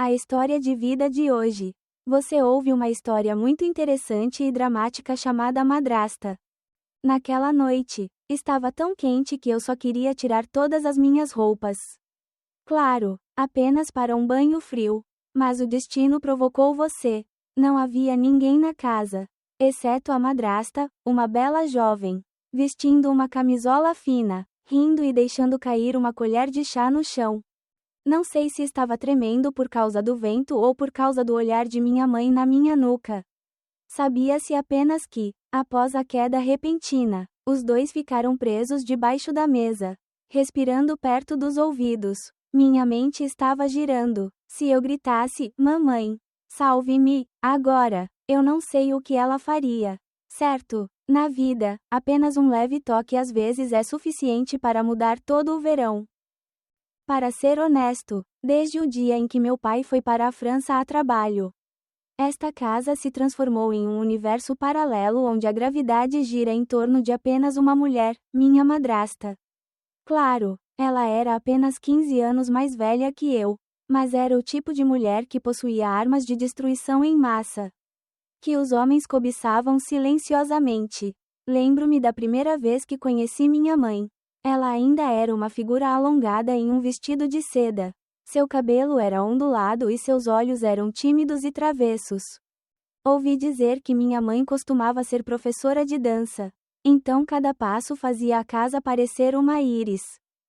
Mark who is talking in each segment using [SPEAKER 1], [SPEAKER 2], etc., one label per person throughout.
[SPEAKER 1] A história de vida de hoje. Você ouve uma história muito interessante e dramática chamada Madrasta. Naquela noite, estava tão quente que eu só queria tirar todas as minhas roupas. Claro, apenas para um banho frio. Mas o destino provocou você. Não havia ninguém na casa, exceto a madrasta, uma bela jovem, vestindo uma camisola fina, rindo e deixando cair uma colher de chá no chão. Não sei se estava tremendo por causa do vento ou por causa do olhar de minha mãe na minha nuca. Sabia-se apenas que, após a queda repentina, os dois ficaram presos debaixo da mesa, respirando perto dos ouvidos. Minha mente estava girando. Se eu gritasse, mamãe, salve-me, agora, eu não sei o que ela faria. Certo, na vida, apenas um leve toque às vezes é suficiente para mudar todo o verão. Para ser honesto, desde o dia em que meu pai foi para a França a trabalho, esta casa se transformou em um universo paralelo onde a gravidade gira em torno de apenas uma mulher, minha madrasta. Claro, ela era apenas 15 anos mais velha que eu, mas era o tipo de mulher que possuía armas de destruição em massa, que os homens cobiçavam silenciosamente. Lembro-me da primeira vez que conheci minha mãe. Ela ainda era uma figura alongada em um vestido de seda. Seu cabelo era ondulado e seus olhos eram tímidos e travessos. Ouvi dizer que minha mãe costumava ser professora de dança. Então cada passo fazia a casa parecer uma íris.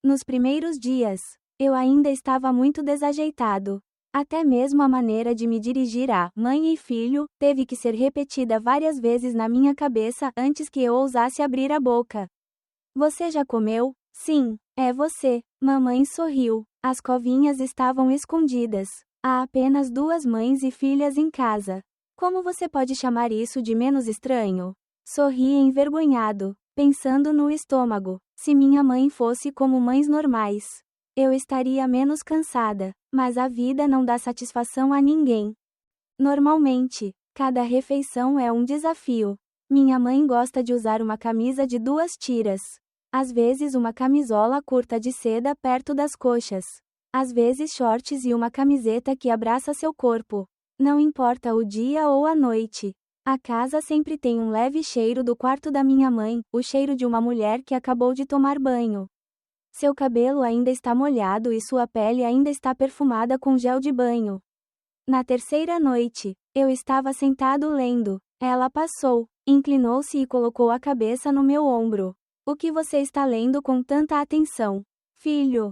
[SPEAKER 1] Nos primeiros dias, eu ainda estava muito desajeitado. Até mesmo a maneira de me dirigir a mãe e filho teve que ser repetida várias vezes na minha cabeça antes que eu ousasse abrir a boca. Você já comeu? Sim, é você. Mamãe sorriu. As covinhas estavam escondidas. Há apenas 2 mães e filhas em casa. Como você pode chamar isso de menos estranho? Sorri envergonhado, pensando no estômago. Se minha mãe fosse como mães normais, eu estaria menos cansada, mas a vida não dá satisfação a ninguém. Normalmente, cada refeição é um desafio. Minha mãe gosta de usar uma camisa de 2 tiras. Às vezes uma camisola curta de seda perto das coxas. Às vezes shorts e uma camiseta que abraça seu corpo. Não importa o dia ou a noite. A casa sempre tem um leve cheiro do quarto da minha mãe, o cheiro de uma mulher que acabou de tomar banho. Seu cabelo ainda está molhado e sua pele ainda está perfumada com gel de banho. Na terceira noite, eu estava sentado lendo. Ela passou, inclinou-se e colocou a cabeça no meu ombro. O que você está lendo com tanta atenção, filho?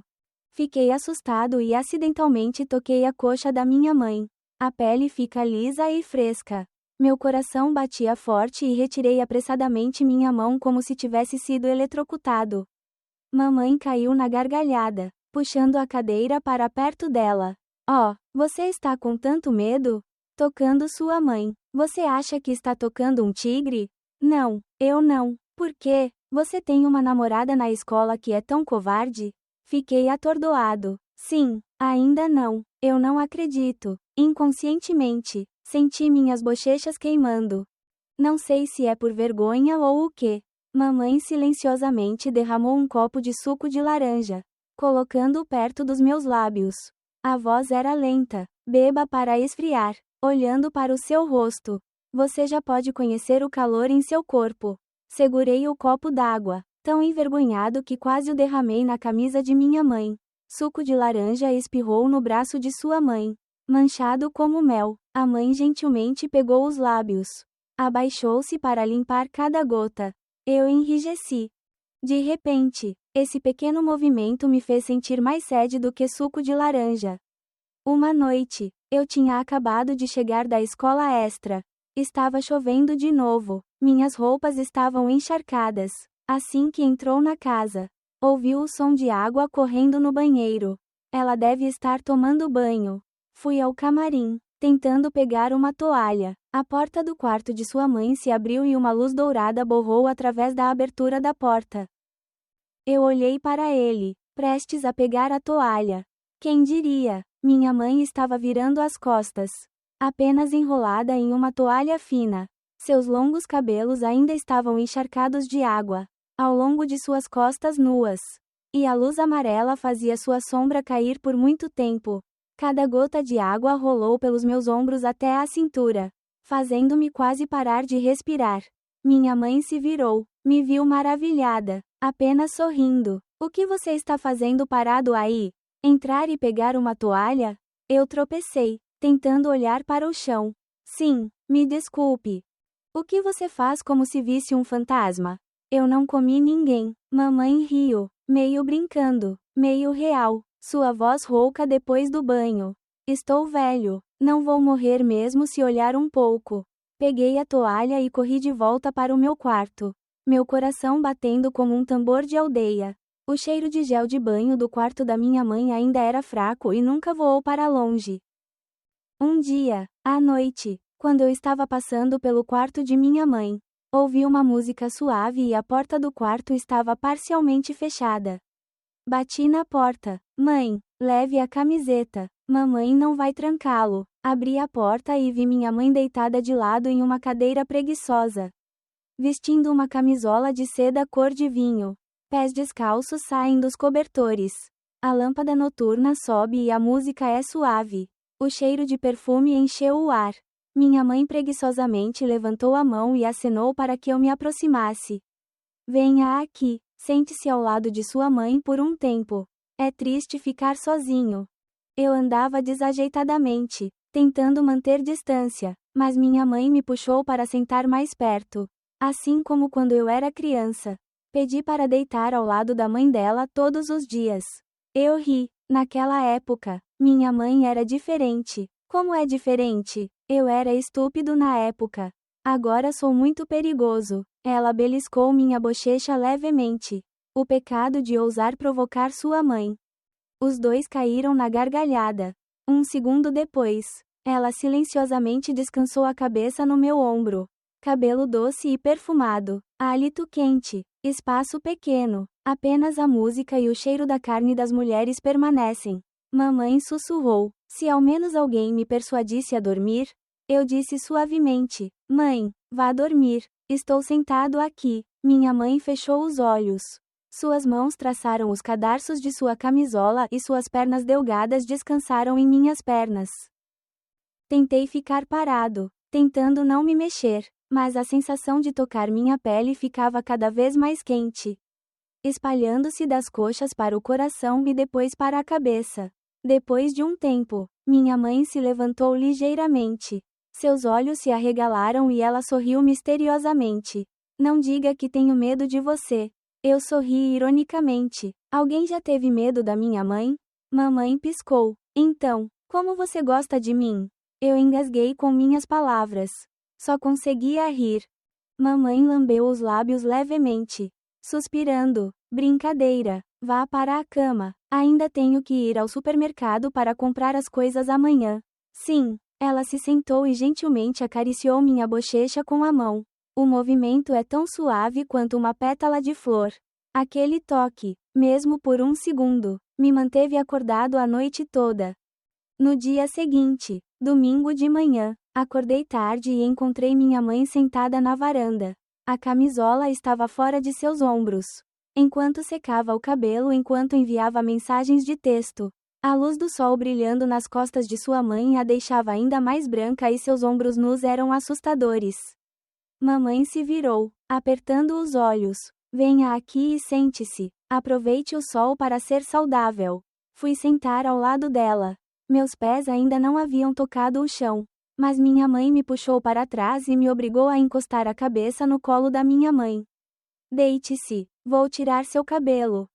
[SPEAKER 1] Fiquei assustado e acidentalmente toquei a coxa da minha mãe. A pele fica lisa e fresca. Meu coração batia forte e retirei apressadamente minha mão como se tivesse sido eletrocutado. Mamãe caiu na gargalhada, puxando a cadeira para perto dela. Oh, você está com tanto medo? Tocando sua mãe. Você acha que está tocando um tigre? Não, eu não. Por quê? Você tem uma namorada na escola que é tão covarde? Fiquei atordoado. Sim, ainda não. Eu não acredito. Inconscientemente, senti minhas bochechas queimando. Não sei se é por vergonha ou o quê. Mamãe silenciosamente derramou um copo de suco de laranja, colocando-o perto dos meus lábios. A voz era lenta. Beba para esfriar. Olhando para o seu rosto, você já pode conhecer o calor em seu corpo. Segurei o copo d'água, tão envergonhado que quase o derramei na camisa de minha mãe. Suco de laranja espirrou no braço de sua mãe, manchado como mel. A mãe gentilmente pegou os lábios. Abaixou-se para limpar cada gota. Eu enrijeci. De repente, esse pequeno movimento me fez sentir mais sede do que suco de laranja. Uma noite, eu tinha acabado de chegar da escola extra. Estava chovendo de novo. Minhas roupas estavam encharcadas. Assim que entrou na casa, ouviu o som de água correndo no banheiro. Ela deve estar tomando banho. Fui ao camarim, tentando pegar uma toalha. A porta do quarto de sua mãe se abriu e uma luz dourada borrou através da abertura da porta. Eu olhei para ele, prestes a pegar a toalha. Quem diria? Minha mãe estava virando as costas, apenas enrolada em uma toalha fina. Seus longos cabelos ainda estavam encharcados de água, ao longo de suas costas nuas. E a luz amarela fazia sua sombra cair por muito tempo. Cada gota de água rolou pelos meus ombros até a cintura, fazendo-me quase parar de respirar. Minha mãe se virou, me viu maravilhada, apenas sorrindo. O que você está fazendo parado aí? Entrar e pegar uma toalha? Eu tropecei, tentando olhar para o chão. Sim, me desculpe. O que você faz como se visse um fantasma? Eu não comi ninguém. Mamãe riu, meio brincando, meio real. Sua voz rouca depois do banho. Estou velho, não vou morrer mesmo se olhar um pouco. Peguei a toalha e corri de volta para o meu quarto. Meu coração batendo como um tambor de aldeia. O cheiro de gel de banho do quarto da minha mãe ainda era fraco e nunca voou para longe. Um dia, à noite, quando eu estava passando pelo quarto de minha mãe, ouvi uma música suave e a porta do quarto estava parcialmente fechada. Bati na porta. Mãe, leve a camiseta. Mamãe não vai trancá-lo. Abri a porta e vi minha mãe deitada de lado em uma cadeira preguiçosa, vestindo uma camisola de seda cor de vinho. Pés descalços saem dos cobertores. A lâmpada noturna sobe e a música é suave. O cheiro de perfume encheu o ar. Minha mãe preguiçosamente levantou a mão e acenou para que eu me aproximasse. Venha aqui, sente-se ao lado de sua mãe por um tempo. É triste ficar sozinho. Eu andava desajeitadamente, tentando manter distância, mas minha mãe me puxou para sentar mais perto. Assim como quando eu era criança. Pedi para deitar ao lado da mãe dela todos os dias. Eu ri. Naquela época, minha mãe era diferente. Como é diferente? Eu era estúpido na época. Agora sou muito perigoso. Ela beliscou minha bochecha levemente. O pecado de ousar provocar sua mãe. Os dois caíram na gargalhada. Um segundo depois, ela silenciosamente descansou a cabeça no meu ombro. Cabelo doce e perfumado, hálito quente, espaço pequeno, apenas a música e o cheiro da carne das mulheres permanecem. Mamãe sussurrou. Se ao menos alguém me persuadisse a dormir, eu disse suavemente: Mãe, vá dormir. Estou sentado aqui. Minha mãe fechou os olhos. Suas mãos traçaram os cadarços de sua camisola e suas pernas delgadas descansaram em minhas pernas. Tentei ficar parado, tentando não me mexer, mas a sensação de tocar minha pele ficava cada vez mais quente, espalhando-se das coxas para o coração e depois para a cabeça. Depois de um tempo, minha mãe se levantou ligeiramente. Seus olhos se arregalaram e ela sorriu misteriosamente. Não diga que tenho medo de você. Eu sorri ironicamente. Alguém já teve medo da minha mãe? Mamãe piscou. Então, como você gosta de mim? Eu engasguei com minhas palavras. Só conseguia rir. Mamãe lambeu os lábios levemente, suspirando. Brincadeira. Vá para a cama. Ainda tenho que ir ao supermercado para comprar as coisas amanhã. Sim. Ela se sentou e gentilmente acariciou minha bochecha com a mão. O movimento é tão suave quanto uma pétala de flor. Aquele toque, mesmo por um segundo, me manteve acordado a noite toda. No dia seguinte, domingo de manhã, acordei tarde e encontrei minha mãe sentada na varanda. A camisola estava fora de seus ombros. Enquanto secava o cabelo enquanto enviava mensagens de texto. A luz do sol brilhando nas costas de sua mãe a deixava ainda mais branca e seus ombros nus eram assustadores. Mamãe se virou, apertando os olhos. Venha aqui e sente-se. Aproveite o sol para ser saudável. Fui sentar ao lado dela. Meus pés ainda não haviam tocado o chão. Mas minha mãe me puxou para trás e me obrigou a encostar a cabeça no colo da minha mãe. Deite-se. Vou tirar seu cabelo.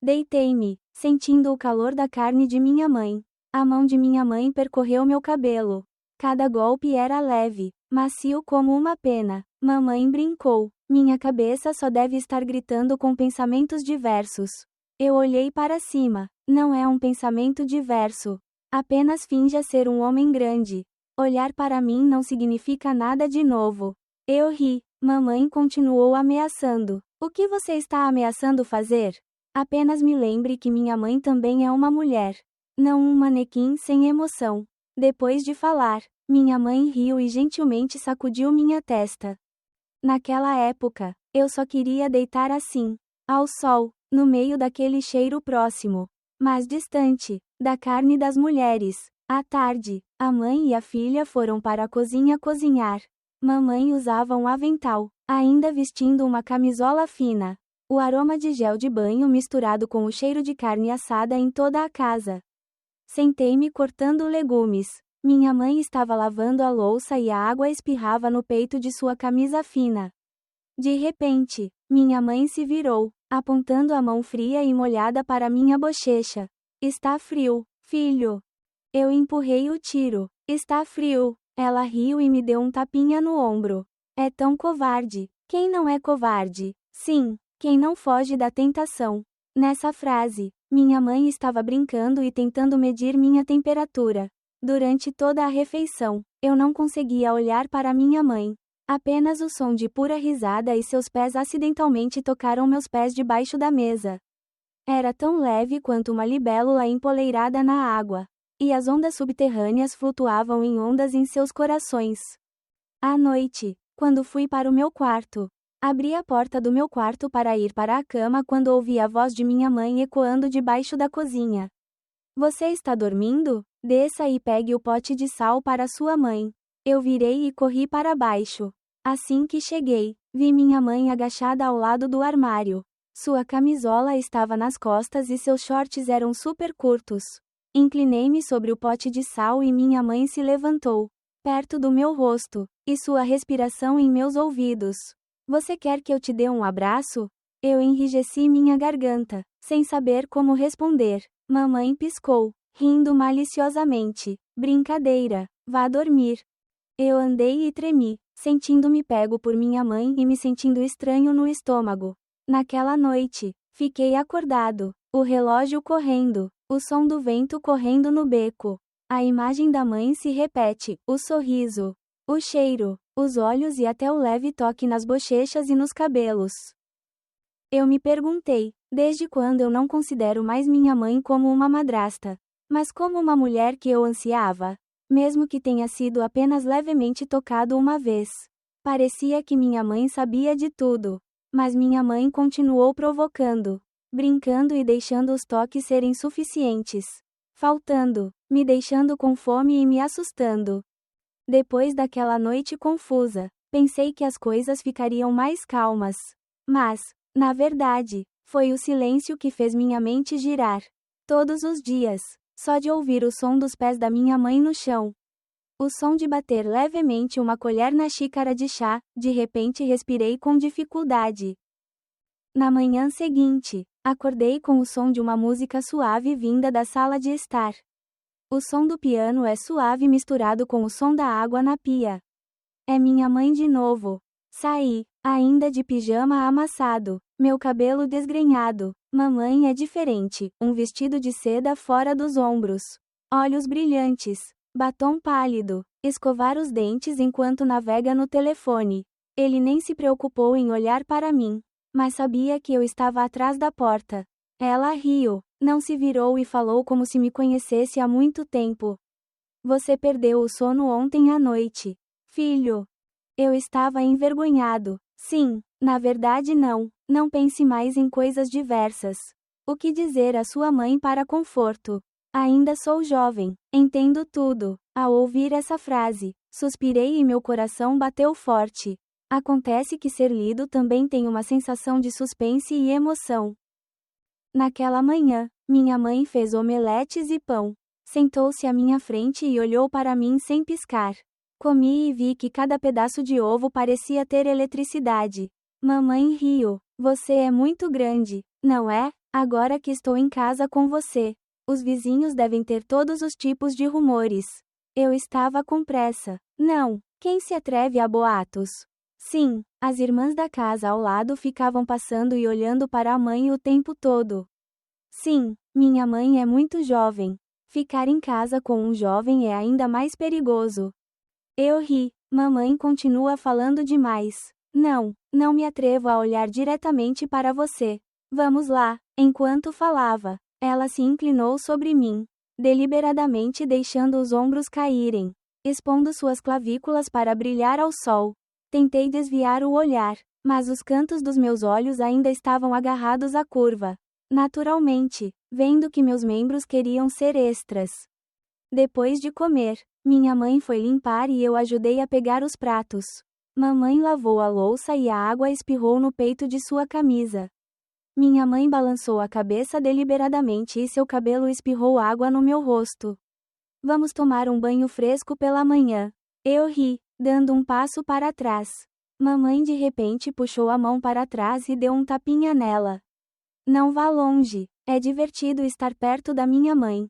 [SPEAKER 1] Deitei-me, sentindo o calor da carne de minha mãe. A mão de minha mãe percorreu meu cabelo. Cada golpe era leve, macio como uma pena. Mamãe brincou. Minha cabeça só deve estar gritando com pensamentos diversos. Eu olhei para cima. Não é um pensamento diverso. Apenas finja ser um homem grande. Olhar para mim não significa nada de novo. Eu ri. Mamãe continuou ameaçando. O que você está ameaçando fazer? Apenas me lembre que minha mãe também é uma mulher. Não um manequim sem emoção. Depois de falar, minha mãe riu e gentilmente sacudiu minha testa. Naquela época, eu só queria deitar assim, ao sol, no meio daquele cheiro próximo, mas distante, da carne das mulheres. À tarde, a mãe e a filha foram para a cozinha cozinhar. Mamãe usava um avental, ainda vestindo uma camisola fina. O aroma de gel de banho misturado com o cheiro de carne assada em toda a casa. Sentei-me cortando legumes. Minha mãe estava lavando a louça e a água espirrava no peito de sua camisa fina. De repente, minha mãe se virou, apontando a mão fria e molhada para minha bochecha. Está frio, filho. Eu empurrei o tiro. Está frio. Ela riu e me deu um tapinha no ombro. É tão covarde. Quem não é covarde? Sim, quem não foge da tentação. Nessa frase, minha mãe estava brincando e tentando medir minha temperatura. Durante toda a refeição, eu não conseguia olhar para minha mãe. Apenas o som de pura risada e seus pés acidentalmente tocaram meus pés debaixo da mesa. Era tão leve quanto uma libélula empoleirada na água. E as ondas subterrâneas flutuavam em ondas em seus corações. À noite, quando fui para o meu quarto, abri a porta do meu quarto para ir para a cama quando ouvi a voz de minha mãe ecoando debaixo da cozinha. Você está dormindo? Desça e pegue o pote de sal para sua mãe. Eu virei e corri para baixo. Assim que cheguei, vi minha mãe agachada ao lado do armário. Sua camisola estava nas costas e seus shorts eram super curtos. Inclinei-me sobre o pote de sal e minha mãe se levantou, perto do meu rosto, e sua respiração em meus ouvidos. Você quer que eu te dê um abraço? Eu enrijeci minha garganta, sem saber como responder. Mamãe piscou, rindo maliciosamente. Brincadeira, vá dormir. Eu andei e tremi, sentindo-me pego por minha mãe e me sentindo estranho no estômago. Naquela noite, fiquei acordado, o relógio correndo, o som do vento correndo no beco. A imagem da mãe se repete, o sorriso, o cheiro, os olhos e até o leve toque nas bochechas e nos cabelos. Eu me perguntei, desde quando eu não considero mais minha mãe como uma madrasta, mas como uma mulher que eu ansiava, mesmo que tenha sido apenas levemente tocado uma vez. Parecia que minha mãe sabia de tudo, mas minha mãe continuou provocando, brincando e deixando os toques serem suficientes. Faltando, me deixando com fome e me assustando. Depois daquela noite confusa, pensei que as coisas ficariam mais calmas. Mas, na verdade, foi o silêncio que fez minha mente girar. Todos os dias, só de ouvir o som dos pés da minha mãe no chão. O som de bater levemente uma colher na xícara de chá, de repente respirei com dificuldade. Na manhã seguinte, acordei com o som de uma música suave vinda da sala de estar. O som do piano é suave misturado com o som da água na pia. É minha mãe de novo. Saí, ainda de pijama amassado, meu cabelo desgrenhado. Mamãe é diferente, um vestido de seda fora dos ombros. Olhos brilhantes, batom pálido, escovar os dentes enquanto navega no telefone. Ele nem se preocupou em olhar para mim, mas sabia que eu estava atrás da porta. Ela riu, não se virou e falou como se me conhecesse há muito tempo. Você perdeu o sono ontem à noite, filho. Eu estava envergonhado. Sim, na verdade não. Não pense mais em coisas diversas. O que dizer à sua mãe para conforto? Ainda sou jovem, entendo tudo. Ao ouvir essa frase, suspirei e meu coração bateu forte. Acontece que ser lido também tem uma sensação de suspense e emoção. Naquela manhã, minha mãe fez omeletes e pão. Sentou-se à minha frente e olhou para mim sem piscar. Comi e vi que cada pedaço de ovo parecia ter eletricidade. Mamãe riu. Você é muito grande, não é? Agora que estou em casa com você. Os vizinhos devem ter todos os tipos de rumores. Eu estava com pressa. Não, quem se atreve a boatos? Sim, as irmãs da casa ao lado ficavam passando e olhando para a mãe o tempo todo. Sim, minha mãe é muito jovem. Ficar em casa com um jovem é ainda mais perigoso. Eu ri. Mamãe continua falando demais. Não me atrevo a olhar diretamente para você. Vamos lá. Enquanto falava, ela se inclinou sobre mim, deliberadamente deixando os ombros caírem, expondo suas clavículas para brilhar ao sol. Tentei desviar o olhar, mas os cantos dos meus olhos ainda estavam agarrados à curva. Naturalmente, vendo que meus membros queriam ser extras. Depois de comer, minha mãe foi limpar e eu ajudei a pegar os pratos. Mamãe lavou a louça e a água espirrou no peito de sua camisa. Minha mãe balançou a cabeça deliberadamente e seu cabelo espirrou água no meu rosto. Vamos tomar um banho fresco pela manhã. Eu ri, dando um passo para trás. Mamãe de repente puxou a mão para trás e deu um tapinha nela. Não vá longe, é divertido estar perto da minha mãe.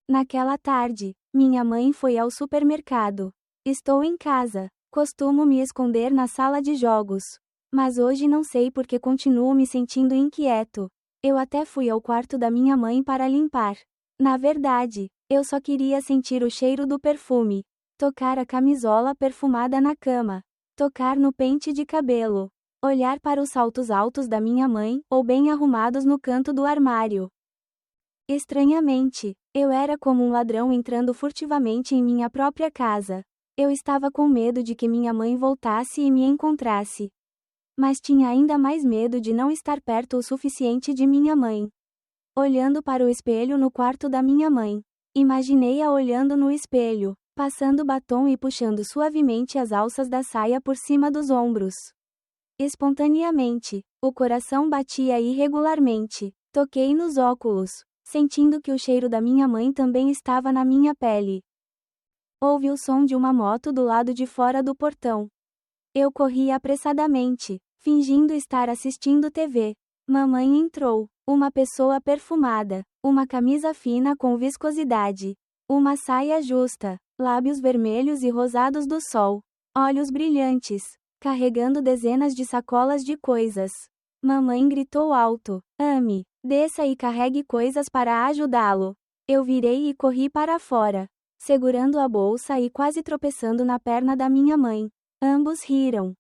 [SPEAKER 1] Naquela tarde, minha mãe foi ao supermercado. Estou em casa. Costumo me esconder na sala de jogos. Mas hoje não sei porque continuo me sentindo inquieto. Eu até fui ao quarto da minha mãe para limpar. Na verdade, eu só queria sentir o cheiro do perfume. Tocar a camisola perfumada na cama. Tocar no pente de cabelo. Olhar para os saltos altos da minha mãe, ou bem arrumados no canto do armário. Estranhamente, eu era como um ladrão entrando furtivamente em minha própria casa. Eu estava com medo de que minha mãe voltasse e me encontrasse. Mas tinha ainda mais medo de não estar perto o suficiente de minha mãe. Olhando para o espelho no quarto da minha mãe. Imaginei-a olhando no espelho, passando batom e puxando suavemente as alças da saia por cima dos ombros. Espontaneamente, o coração batia irregularmente. Toquei nos óculos, sentindo que o cheiro da minha mãe também estava na minha pele. Ouvi o som de uma moto do lado de fora do portão. Eu corri apressadamente, fingindo estar assistindo TV. Mamãe entrou, uma pessoa perfumada, uma camisa fina com viscosidade, uma saia justa, lábios vermelhos e rosados do sol, olhos brilhantes, carregando dezenas de sacolas de coisas. Mamãe gritou alto: "Ame, desça e carregue coisas para ajudá-lo." Eu virei e corri para fora, segurando a bolsa e quase tropeçando na perna da minha mãe. Ambos riram.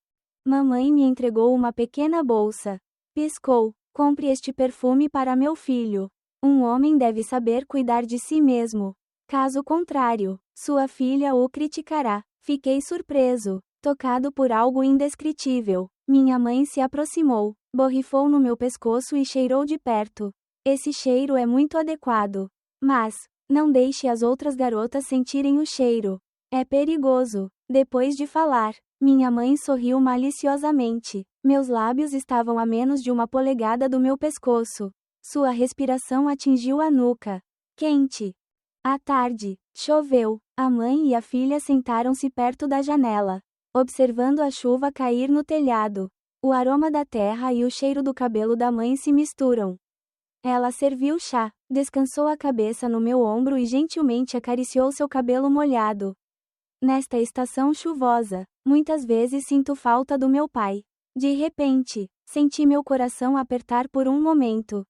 [SPEAKER 1] Mamãe me entregou uma pequena bolsa. Piscou: "Compre este perfume para meu filho. Um homem deve saber cuidar de si mesmo. Caso contrário, sua filha o criticará." Fiquei surpreso, tocado por algo indescritível. Minha mãe se aproximou, borrifou no meu pescoço e cheirou de perto. Esse cheiro é muito adequado. Mas, não deixe as outras garotas sentirem o cheiro. É perigoso. Depois de falar, minha mãe sorriu maliciosamente. Meus lábios estavam a menos de 1 polegada do meu pescoço. Sua respiração atingiu a nuca. Quente. À tarde, choveu. A mãe e a filha sentaram-se perto da janela, observando a chuva cair no telhado. O aroma da terra e o cheiro do cabelo da mãe se misturam. Ela serviu chá, descansou a cabeça no meu ombro e gentilmente acariciou seu cabelo molhado. Nesta estação chuvosa, muitas vezes sinto falta do meu pai. De repente, senti meu coração apertar por um momento.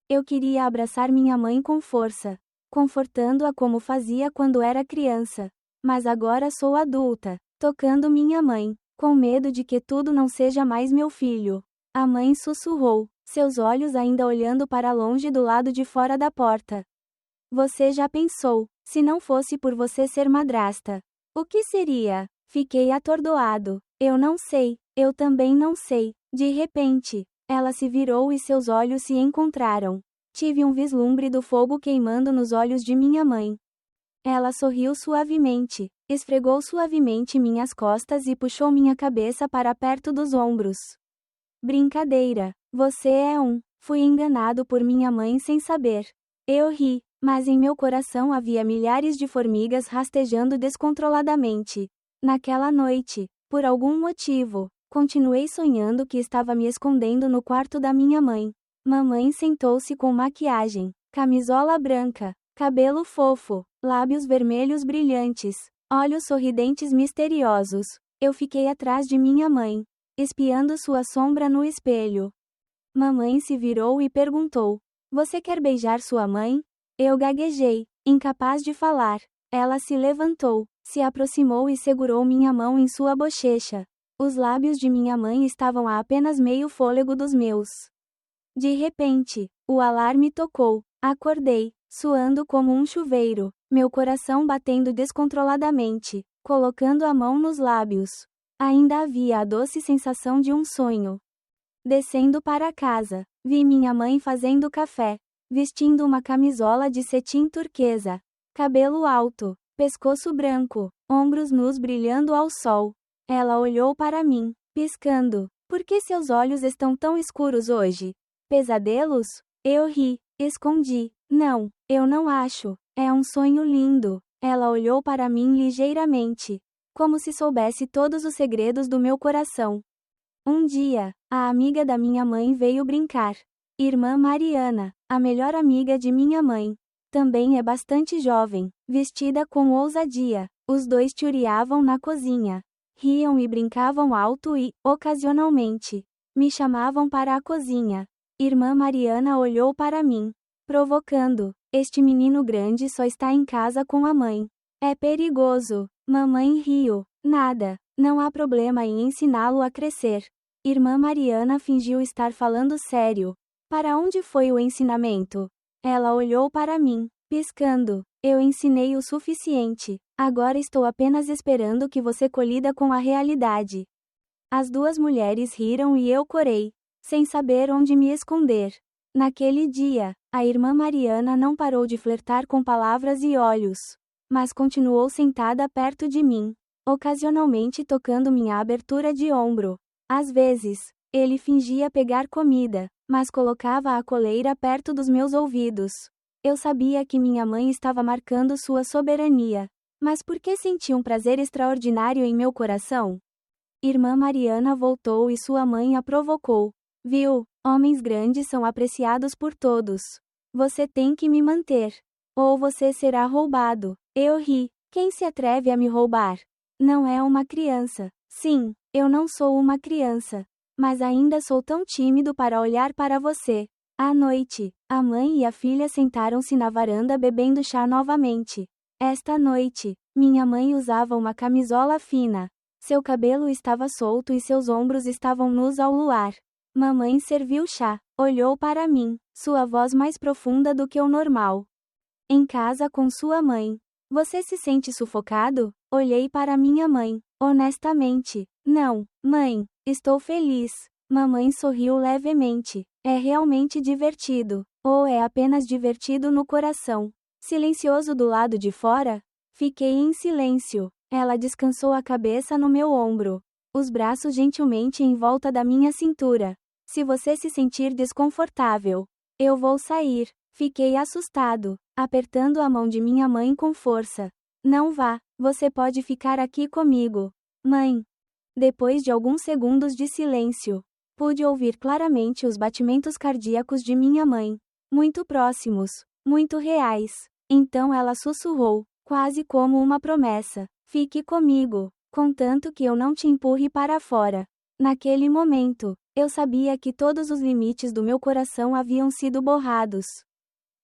[SPEAKER 1] Eu queria abraçar minha mãe com força, confortando-a como fazia quando era criança. Mas agora sou adulta, tocando minha mãe, com medo de que tudo não seja mais meu filho. A mãe sussurrou, seus olhos ainda olhando para longe do lado de fora da porta. Você já pensou, se não fosse por você ser madrasta? O que seria? Fiquei atordoado. Eu não sei, eu também não sei. De repente, ela se virou e seus olhos se encontraram. Tive um vislumbre do fogo queimando nos olhos de minha mãe. Ela sorriu suavemente, esfregou suavemente minhas costas e puxou minha cabeça para perto dos ombros. Brincadeira, você é um. Fui enganado por minha mãe sem saber. Eu ri, mas em meu coração havia milhares de formigas rastejando descontroladamente. Naquela noite, por algum motivo, continuei sonhando que estava me escondendo no quarto da minha mãe. Mamãe sentou-se com maquiagem, camisola branca, cabelo fofo, lábios vermelhos brilhantes, olhos sorridentes misteriosos. Eu fiquei atrás de minha mãe, espiando sua sombra no espelho. Mamãe se virou e perguntou: "Você quer beijar sua mãe?" Eu gaguejei, incapaz de falar. Ela se levantou, se aproximou e segurou minha mão em sua bochecha. Os lábios de minha mãe estavam a apenas meio fôlego dos meus. De repente, o alarme tocou. Acordei, suando como um chuveiro, meu coração batendo descontroladamente, colocando a mão nos lábios. Ainda havia a doce sensação de um sonho. Descendo para casa, vi minha mãe fazendo café, vestindo uma camisola de cetim turquesa. cabelo alto, pescoço branco, ombros nus brilhando ao sol. Ela olhou para mim, piscando. Por que seus olhos estão tão escuros hoje? Pesadelos? Eu ri, escondi. Não, eu não acho. É um sonho lindo. Ela olhou para mim ligeiramente, como se soubesse todos os segredos do meu coração. Um dia, a amiga da minha mãe veio brincar. Irmã Mariana, a melhor amiga de minha mãe. Também é bastante jovem, vestida com ousadia. Os dois tchuriavam na cozinha. Riam e brincavam alto e, ocasionalmente, me chamavam para a cozinha. Irmã Mariana olhou para mim, provocando. Este menino grande só está em casa com a mãe. É perigoso. Mamãe riu. Nada, não há problema em ensiná-lo a crescer. Irmã Mariana fingiu estar falando sério. Para onde foi o ensinamento? Ela olhou para mim, piscando. Eu ensinei o suficiente. Agora estou apenas esperando que você colida com a realidade. As duas mulheres riram e eu corei, sem saber onde me esconder. Naquele dia, a irmã Mariana não parou de flertar com palavras e olhos, mas continuou sentada perto de mim, ocasionalmente tocando minha abertura de ombro. Às vezes, ele fingia pegar comida, mas colocava a coleira perto dos meus ouvidos. Eu sabia que minha mãe estava marcando sua soberania. Mas por que senti um prazer extraordinário em meu coração? Irmã Mariana voltou e sua mãe a provocou. Viu, homens grandes são apreciados por todos. Você tem que me manter. Ou você será roubado. Eu ri. Quem se atreve a me roubar? Não é uma criança. Sim, eu não sou uma criança. Mas ainda sou tão tímido para olhar para você. À noite, a mãe e a filha sentaram-se na varanda bebendo chá novamente. Esta noite, minha mãe usava uma camisola fina. Seu cabelo estava solto e seus ombros estavam nus ao luar. Mamãe serviu chá, olhou para mim, sua voz mais profunda do que o normal. Em casa com sua mãe. Você se sente sufocado? Olhei para minha mãe. Honestamente, não, mãe, estou feliz. Mamãe sorriu levemente. É realmente divertido. Ou é apenas divertido no coração? Silencioso do lado de fora? Fiquei em silêncio. Ela descansou a cabeça no meu ombro, os braços gentilmente em volta da minha cintura. Se você se sentir desconfortável, eu vou sair. Fiquei assustado, apertando a mão de minha mãe com força. Não vá, você pode ficar aqui comigo. Mãe. Depois de alguns segundos de silêncio, pude ouvir claramente os batimentos cardíacos de minha mãe, muito próximos, muito reais. Então ela sussurrou, quase como uma promessa. Fique comigo, contanto que eu não te empurre para fora. Naquele momento, eu sabia que todos os limites do meu coração haviam sido borrados.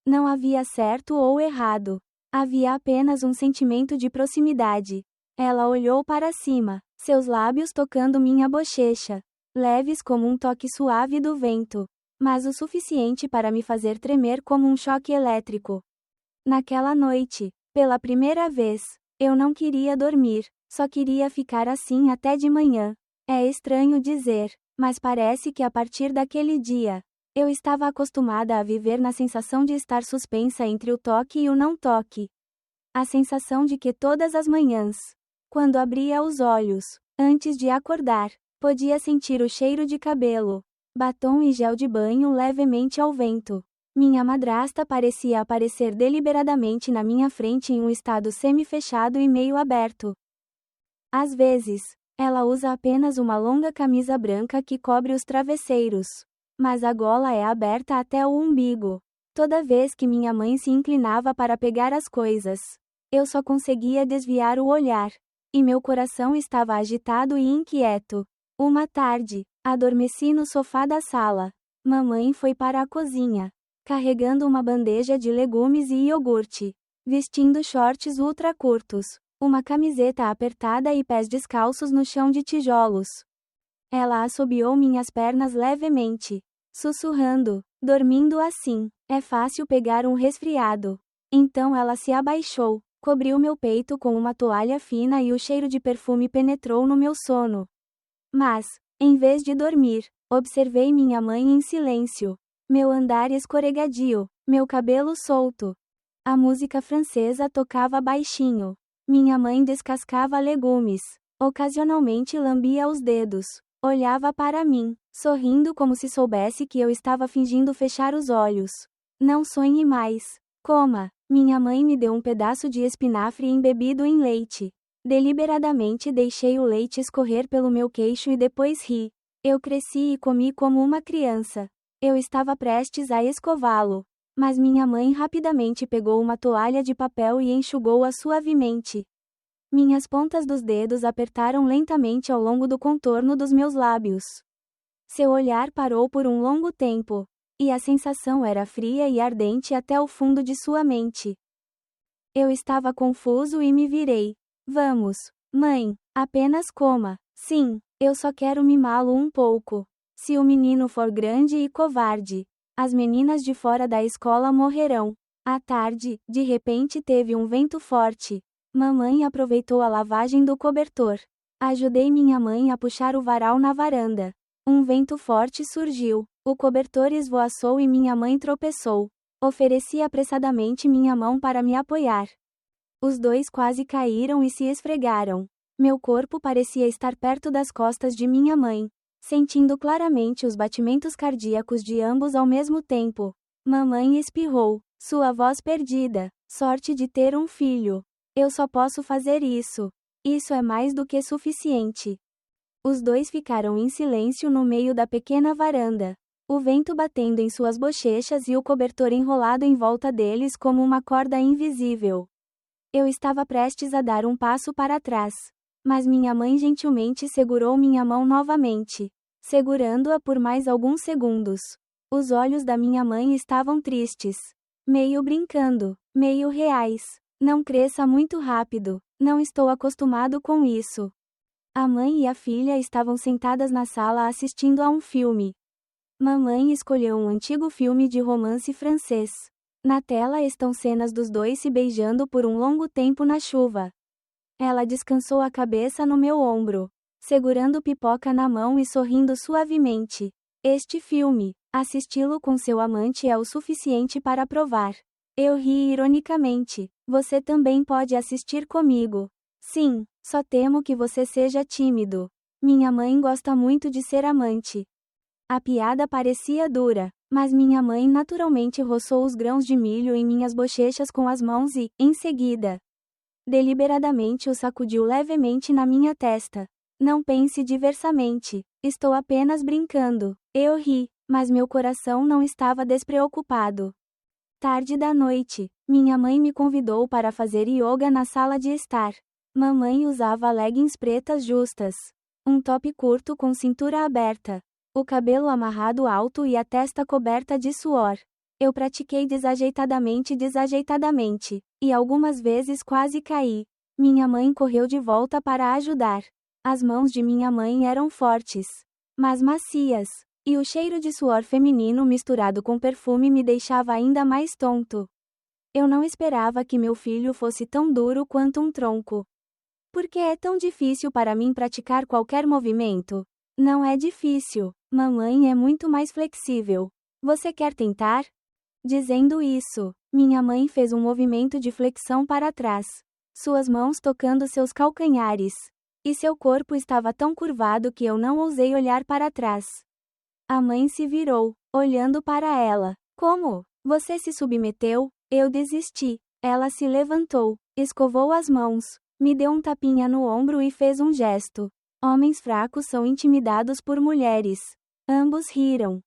[SPEAKER 1] Não havia certo ou errado. Havia apenas um sentimento de proximidade. Ela olhou para cima, seus lábios tocando minha bochecha, leves como um toque suave do vento, mas o suficiente para me fazer tremer como um choque elétrico. Naquela noite, pela primeira vez, eu não queria dormir, só queria ficar assim até de manhã. É estranho dizer, mas parece que a partir daquele dia, eu estava acostumada a viver na sensação de estar suspensa entre o toque e o não toque. A sensação de que todas as manhãs, quando abria os olhos, antes de acordar, podia sentir o cheiro de cabelo, batom e gel de banho levemente ao vento. Minha madrasta parecia aparecer deliberadamente na minha frente em um estado semi-fechado e meio aberto. Às vezes, ela usa apenas uma longa camisa branca que cobre os travesseiros, mas a gola é aberta até o umbigo. Toda vez que minha mãe se inclinava para pegar as coisas, eu só conseguia desviar o olhar, e meu coração estava agitado e inquieto. Uma tarde, adormeci no sofá da sala. Mamãe foi para a cozinha, carregando uma bandeja de legumes e iogurte, vestindo shorts ultra curtos, uma camiseta apertada e pés descalços no chão de tijolos. Ela assobiou minhas pernas levemente, sussurrando, dormindo assim, é fácil pegar um resfriado. Então ela se abaixou, cobriu meu peito com uma toalha fina e o cheiro de perfume penetrou no meu sono. Mas, em vez de dormir, observei minha mãe em silêncio. Meu andar escorregadio, meu cabelo solto, A música francesa tocava baixinho. Minha mãe descascava legumes. Ocasionalmente lambia os dedos. Olhava para mim, sorrindo como se soubesse que eu estava fingindo fechar os olhos. Não sonhe mais. Coma. Minha mãe me deu um pedaço de espinafre embebido em leite. Deliberadamente deixei o leite escorrer pelo meu queixo e depois ri. Eu cresci e comi como uma criança. Eu estava prestes a escová-lo. Mas minha mãe rapidamente pegou uma toalha de papel e enxugou-a suavemente. Minhas pontas dos dedos apertaram lentamente ao longo do contorno dos meus lábios. Seu olhar parou por um longo tempo. E a sensação era fria e ardente até o fundo de sua mente. Eu estava confuso e me virei. Vamos, mãe, apenas coma. Sim, eu só quero mimá-lo um pouco. Se o menino for grande e covarde, as meninas de fora da escola morrerão. À tarde, de repente teve um vento forte. Mamãe aproveitou a lavagem do cobertor. Ajudei minha mãe a puxar o varal na varanda. Um vento forte surgiu. O cobertor esvoaçou e minha mãe tropeçou. Ofereci apressadamente minha mão para me apoiar. Os dois quase caíram e se esfregaram. Meu corpo parecia estar perto das costas de minha mãe, sentindo claramente os batimentos cardíacos de ambos ao mesmo tempo. Mamãe espirrou, sua voz perdida. Sorte de ter um filho. Eu só posso fazer isso. Isso é mais do que suficiente. Os dois ficaram em silêncio no meio da pequena varanda. O vento batendo em suas bochechas e o cobertor enrolado em volta deles como uma corda invisível. Eu estava prestes a dar um passo para trás. Mas minha mãe gentilmente segurou minha mão novamente, segurando-a por mais alguns segundos. Os olhos da minha mãe estavam tristes. Meio brincando, meio reais. Não cresça muito rápido. Não estou acostumado com isso. A mãe e a filha estavam sentadas na sala assistindo a um filme. Mamãe escolheu um antigo filme de romance francês. Na tela estão cenas dos dois se beijando por um longo tempo na chuva. Ela descansou a cabeça no meu ombro, segurando pipoca na mão e sorrindo suavemente. Este filme, assisti-lo com seu amante é o suficiente para provar. Eu ri ironicamente. Você também pode assistir comigo. Sim, só temo que você seja tímido. Minha mãe gosta muito de ser amante. A piada parecia dura, mas minha mãe naturalmente roçou os grãos de milho em minhas bochechas com as mãos e, em seguida, deliberadamente o sacudiu levemente na minha testa. Não pense diversamente. Estou apenas brincando. Eu ri, mas meu coração não estava despreocupado. Tarde da noite, minha mãe me convidou para fazer yoga na sala de estar. Mamãe usava leggings pretas justas, um top curto com cintura aberta, o cabelo amarrado alto e a testa coberta de suor. Eu pratiquei desajeitadamente, e algumas vezes quase caí. Minha mãe correu de volta para ajudar. As mãos de minha mãe eram fortes, mas macias. E o cheiro de suor feminino misturado com perfume me deixava ainda mais tonto. Eu não esperava que meu filho fosse tão duro quanto um tronco. Por que é tão difícil para mim praticar qualquer movimento? Não é difícil. Mamãe é muito mais flexível. Você quer tentar? Dizendo isso, minha mãe fez um movimento de flexão para trás, suas mãos tocando seus calcanhares. E seu corpo estava tão curvado que eu não ousei olhar para trás. A mãe se virou, olhando para ela. Como? Você se submeteu? Eu desisti. Ela se levantou, escovou as mãos, me deu um tapinha no ombro e fez um gesto. Homens fracos são intimidados por mulheres. Ambos riram.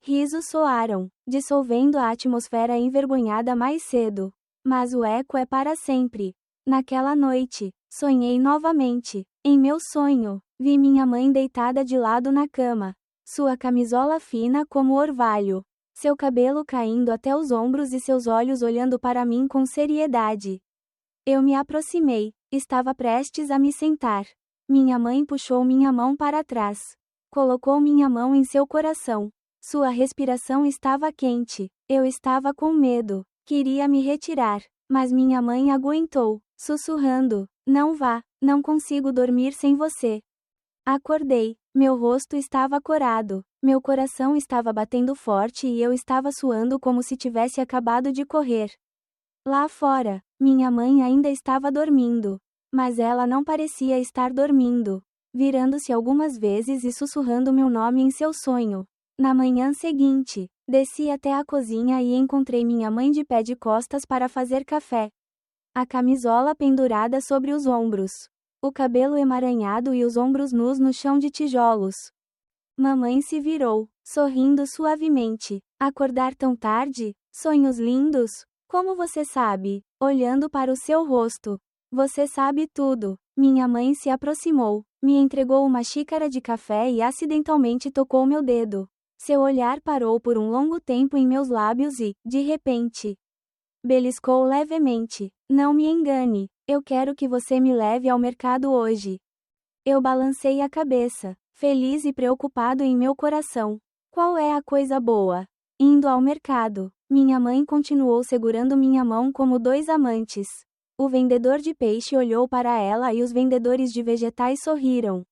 [SPEAKER 1] Risos soaram, dissolvendo a atmosfera envergonhada mais cedo. Mas o eco é para sempre. Naquela noite, sonhei novamente. Em meu sonho, vi minha mãe deitada de lado na cama. Sua camisola fina como orvalho. Seu cabelo caindo até os ombros e seus olhos olhando para mim com seriedade. Eu me aproximei. Estava prestes a me sentar. Minha mãe puxou minha mão para trás. Colocou minha mão em seu coração. Sua respiração estava quente. Eu estava com medo. Queria me retirar. Mas minha mãe aguentou, sussurrando: Não vá, não consigo dormir sem você. Acordei. Meu rosto estava corado. Meu coração estava batendo forte e eu estava suando como se tivesse acabado de correr. Lá fora, minha mãe ainda estava dormindo. Mas ela não parecia estar dormindo, virando-se algumas vezes e sussurrando meu nome em seu sonho. Na manhã seguinte, desci até a cozinha e encontrei minha mãe de pé de costas para fazer café. A camisola pendurada sobre os ombros. O cabelo emaranhado e os ombros nus no chão de tijolos. Mamãe se virou, sorrindo suavemente. Acordar tão tarde? Sonhos lindos? Como você sabe? Olhando para o seu rosto. Você sabe tudo. Minha mãe se aproximou, me entregou uma xícara de café e acidentalmente tocou meu dedo. Seu olhar parou por um longo tempo em meus lábios e, de repente, beliscou levemente. Não me engane, eu quero que você me leve ao mercado hoje. Eu balancei a cabeça, feliz e preocupado em meu coração. Qual é a coisa boa? Indo ao mercado. Minha mãe continuou segurando minha mão como dois amantes. O vendedor de peixe olhou para ela e os vendedores de vegetais sorriram.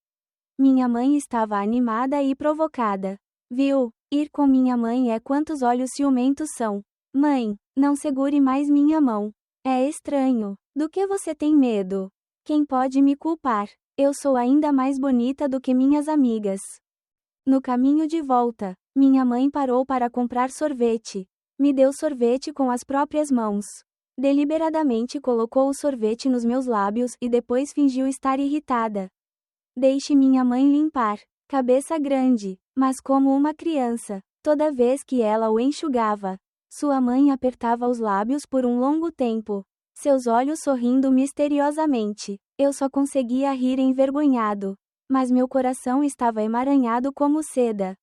[SPEAKER 1] Minha mãe estava animada e provocada. Viu? Ir com minha mãe é quantos olhos ciumentos são. Mãe, não segure mais minha mão. É estranho. Do que você tem medo? Quem pode me culpar? Eu sou ainda mais bonita do que minhas amigas. No caminho de volta, minha mãe parou para comprar sorvete. Me deu sorvete com as próprias mãos. Deliberadamente colocou o sorvete nos meus lábios e depois fingiu estar irritada. Deixe minha mãe limpar. Cabeça grande, mas como uma criança. Toda vez que ela o enxugava, sua mãe apertava os lábios por um longo tempo. Seus olhos sorrindo misteriosamente. Eu só conseguia rir envergonhado. Mas meu coração estava emaranhado como seda.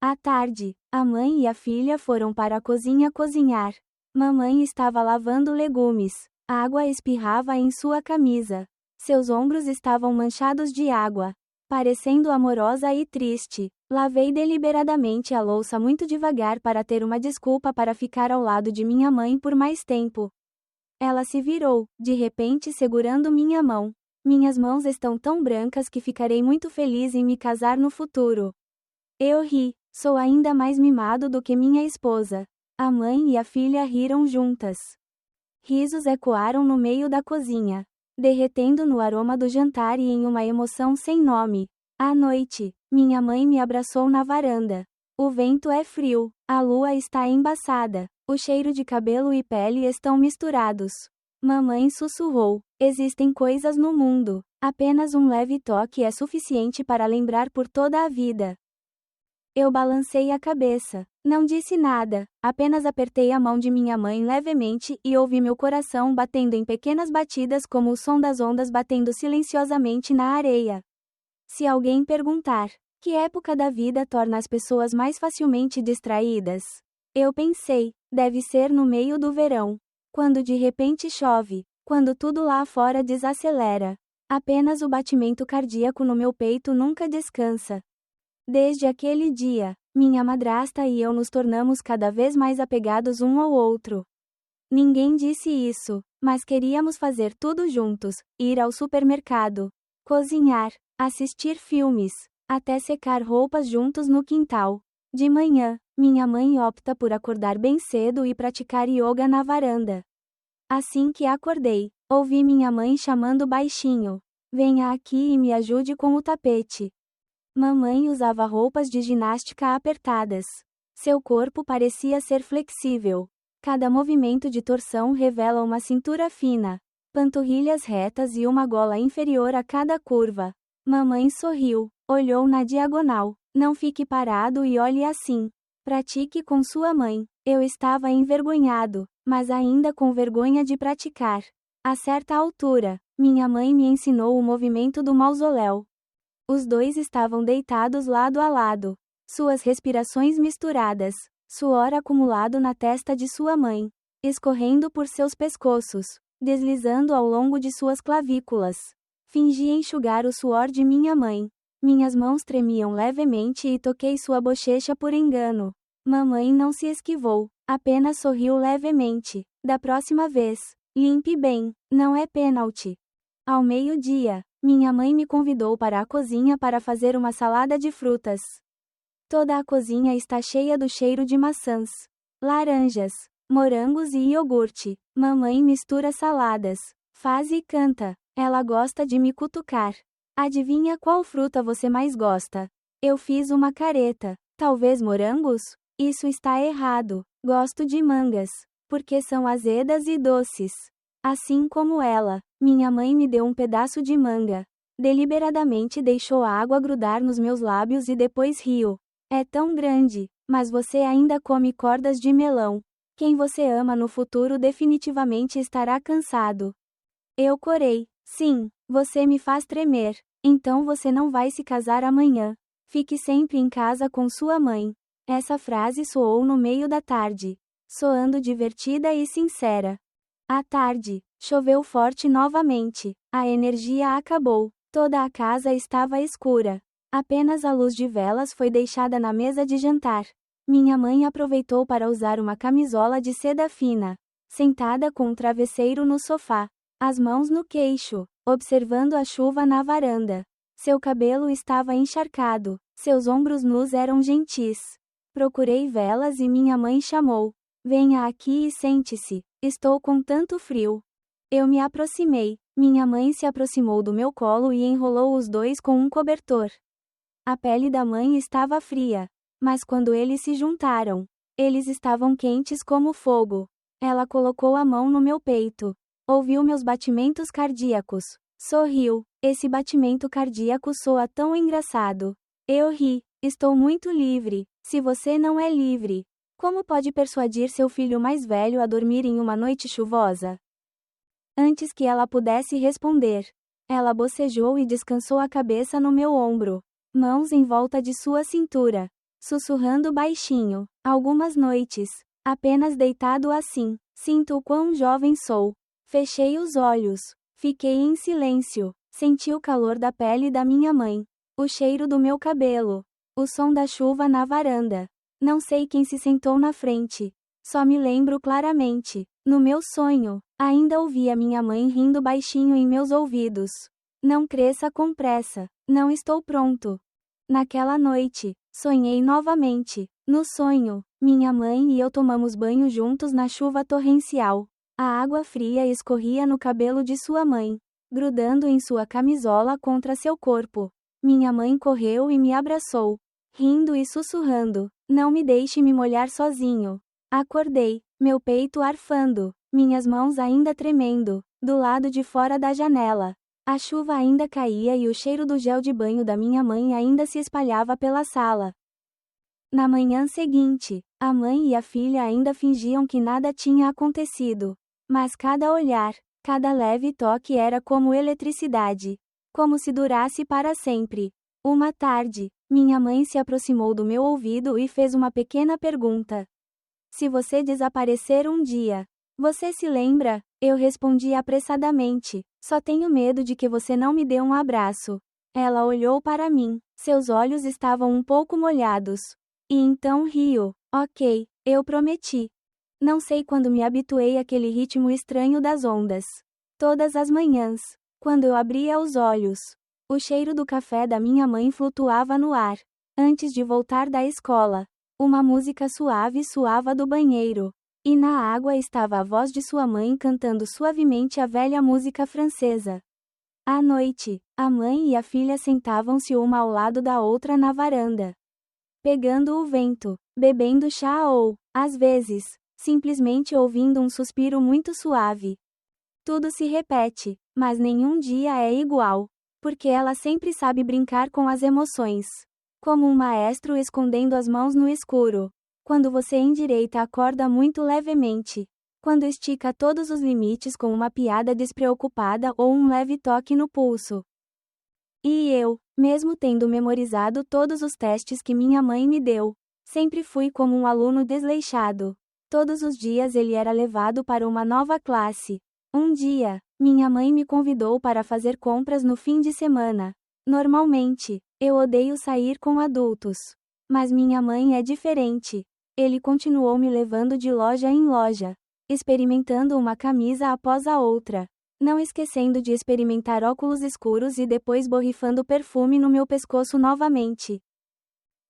[SPEAKER 1] À tarde, a mãe e a filha foram para a cozinha cozinhar. Mamãe estava lavando legumes. A água espirrava em sua camisa. Seus ombros estavam manchados de água, parecendo amorosa e triste. Lavei deliberadamente a louça muito devagar para ter uma desculpa para ficar ao lado de minha mãe por mais tempo. Ela se virou, de repente segurando minha mão. Minhas mãos estão tão brancas que ficarei muito feliz em me casar no futuro. Eu ri. Sou ainda mais mimado do que minha esposa. A mãe e a filha riram juntas. Risos ecoaram no meio da cozinha, derretendo no aroma do jantar e em uma emoção sem nome. À noite, minha mãe me abraçou na varanda. O vento é frio, a lua está embaçada, o cheiro de cabelo e pele estão misturados. Mamãe sussurrou: existem coisas no mundo. Apenas um leve toque é suficiente para lembrar por toda a vida. Eu balancei a cabeça. Não disse nada, apenas apertei a mão de minha mãe levemente e ouvi meu coração batendo em pequenas batidas como o som das ondas batendo silenciosamente na areia. Se alguém perguntar, que época da vida torna as pessoas mais facilmente distraídas? Eu pensei, deve ser no meio do verão. Quando de repente chove, quando tudo lá fora desacelera. Apenas o batimento cardíaco no meu peito nunca descansa. Desde aquele dia, minha madrasta e eu nos tornamos cada vez mais apegados um ao outro. Ninguém disse isso, mas queríamos fazer tudo juntos, ir ao supermercado, cozinhar, assistir filmes, até secar roupas juntos no quintal. De manhã, minha mãe opta por acordar bem cedo e praticar yoga na varanda. Assim que acordei, ouvi minha mãe chamando baixinho: venha aqui e me ajude com o tapete. Mamãe usava roupas de ginástica apertadas. Seu corpo parecia ser flexível. Cada movimento de torção revela uma cintura fina, panturrilhas retas e uma gola inferior a cada curva. Mamãe sorriu, olhou na diagonal. Não fique parado e olhe assim. Pratique com sua mãe. Eu estava envergonhado, mas ainda com vergonha de praticar. A certa altura, minha mãe me ensinou o movimento do mausoléu. Os dois estavam deitados lado a lado, suas respirações misturadas, suor acumulado na testa de sua mãe, escorrendo por seus pescoços, deslizando ao longo de suas clavículas. Fingi enxugar o suor de minha mãe. Minhas mãos tremiam levemente e toquei sua bochecha por engano. Mamãe não se esquivou, apenas sorriu levemente. Da próxima vez, limpe bem, não é pênalti. Ao meio-dia, minha mãe me convidou para a cozinha para fazer uma salada de frutas. Toda a cozinha está cheia do cheiro de maçãs, laranjas, morangos e iogurte. Mamãe mistura saladas. Faz e canta. Ela gosta de me cutucar. Adivinha qual fruta você mais gosta? Eu fiz uma careta. Talvez morangos? Isso está errado. Gosto de mangas, porque são azedas e doces. Assim como ela, minha mãe me deu um pedaço de manga. Deliberadamente deixou a água grudar nos meus lábios e depois riu. É tão grande, mas você ainda come cordas de melão. Quem você ama no futuro definitivamente estará cansado. Eu corei. Sim, você me faz tremer. Então você não vai se casar amanhã. Fique sempre em casa com sua mãe. Essa frase soou no meio da tarde, soando divertida e sincera. À tarde, choveu forte novamente. A energia acabou. Toda a casa estava escura. Apenas a luz de velas foi deixada na mesa de jantar. Minha mãe aproveitou para usar uma camisola de seda fina, sentada com um travesseiro no sofá, as mãos no queixo, observando a chuva na varanda. Seu cabelo estava encharcado, seus ombros nus eram gentis. Procurei velas e minha mãe chamou. Venha aqui e sente-se, estou com tanto frio. Eu me aproximei. Minha mãe se aproximou do meu colo e enrolou os dois com um cobertor. A pele da mãe estava fria, mas quando eles se juntaram, eles estavam quentes como fogo. Ela colocou a mão no meu peito. Ouviu meus batimentos cardíacos. Sorriu. Esse batimento cardíaco soa tão engraçado. Eu ri. Estou muito livre. Se você não é livre, como pode persuadir seu filho mais velho a dormir em uma noite chuvosa? Antes que ela pudesse responder, ela bocejou e descansou a cabeça no meu ombro, mãos em volta de sua cintura, sussurrando baixinho. Algumas noites, apenas deitado assim, sinto o quão jovem sou. Fechei os olhos, fiquei em silêncio, senti o calor da pele da minha mãe, o cheiro do meu cabelo, o som da chuva na varanda. Não sei quem se sentou na frente, só me lembro claramente. No meu sonho, ainda ouvia minha mãe rindo baixinho em meus ouvidos. Não cresça com pressa, não estou pronto. Naquela noite, sonhei novamente. No sonho, minha mãe e eu tomamos banho juntos na chuva torrencial. A água fria escorria no cabelo de sua mãe, grudando em sua camisola contra seu corpo. Minha mãe correu e me abraçou, rindo e sussurrando: não me deixe me molhar sozinho. Acordei, meu peito arfando, minhas mãos ainda tremendo, do lado de fora da janela. A chuva ainda caía e o cheiro do gel de banho da minha mãe ainda se espalhava pela sala. Na manhã seguinte, a mãe e a filha ainda fingiam que nada tinha acontecido. Mas cada olhar, cada leve toque era como eletricidade. Como se durasse para sempre. Uma tarde, minha mãe se aproximou do meu ouvido e fez uma pequena pergunta. Se você desaparecer um dia, você se lembra? Eu respondi apressadamente. Só tenho medo de que você não me dê um abraço. Ela olhou para mim. Seus olhos estavam um pouco molhados. E então riu. Ok, eu prometi. Não sei quando me habituei àquele ritmo estranho das ondas. Todas as manhãs, quando eu abria os olhos, o cheiro do café da minha mãe flutuava no ar. Antes de voltar da escola, uma música suave soava do banheiro. E na água estava a voz de sua mãe cantando suavemente a velha música francesa. À noite, a mãe e a filha sentavam-se uma ao lado da outra na varanda, pegando o vento, bebendo chá ou, às vezes, simplesmente ouvindo um suspiro muito suave. Tudo se repete, mas nenhum dia é igual, porque ela sempre sabe brincar com as emoções. Como um maestro escondendo as mãos no escuro. Quando você endireita a corda muito levemente. Quando estica todos os limites com uma piada despreocupada ou um leve toque no pulso. E eu, mesmo tendo memorizado todos os testes que minha mãe me deu, sempre fui como um aluno desleixado. Todos os dias ele era levado para uma nova classe. Um dia, minha mãe me convidou para fazer compras no fim de semana. Normalmente, eu odeio sair com adultos. Mas minha mãe é diferente. Ele continuou me levando de loja em loja, experimentando uma camisa após a outra, não esquecendo de experimentar óculos escuros e depois borrifando perfume no meu pescoço novamente.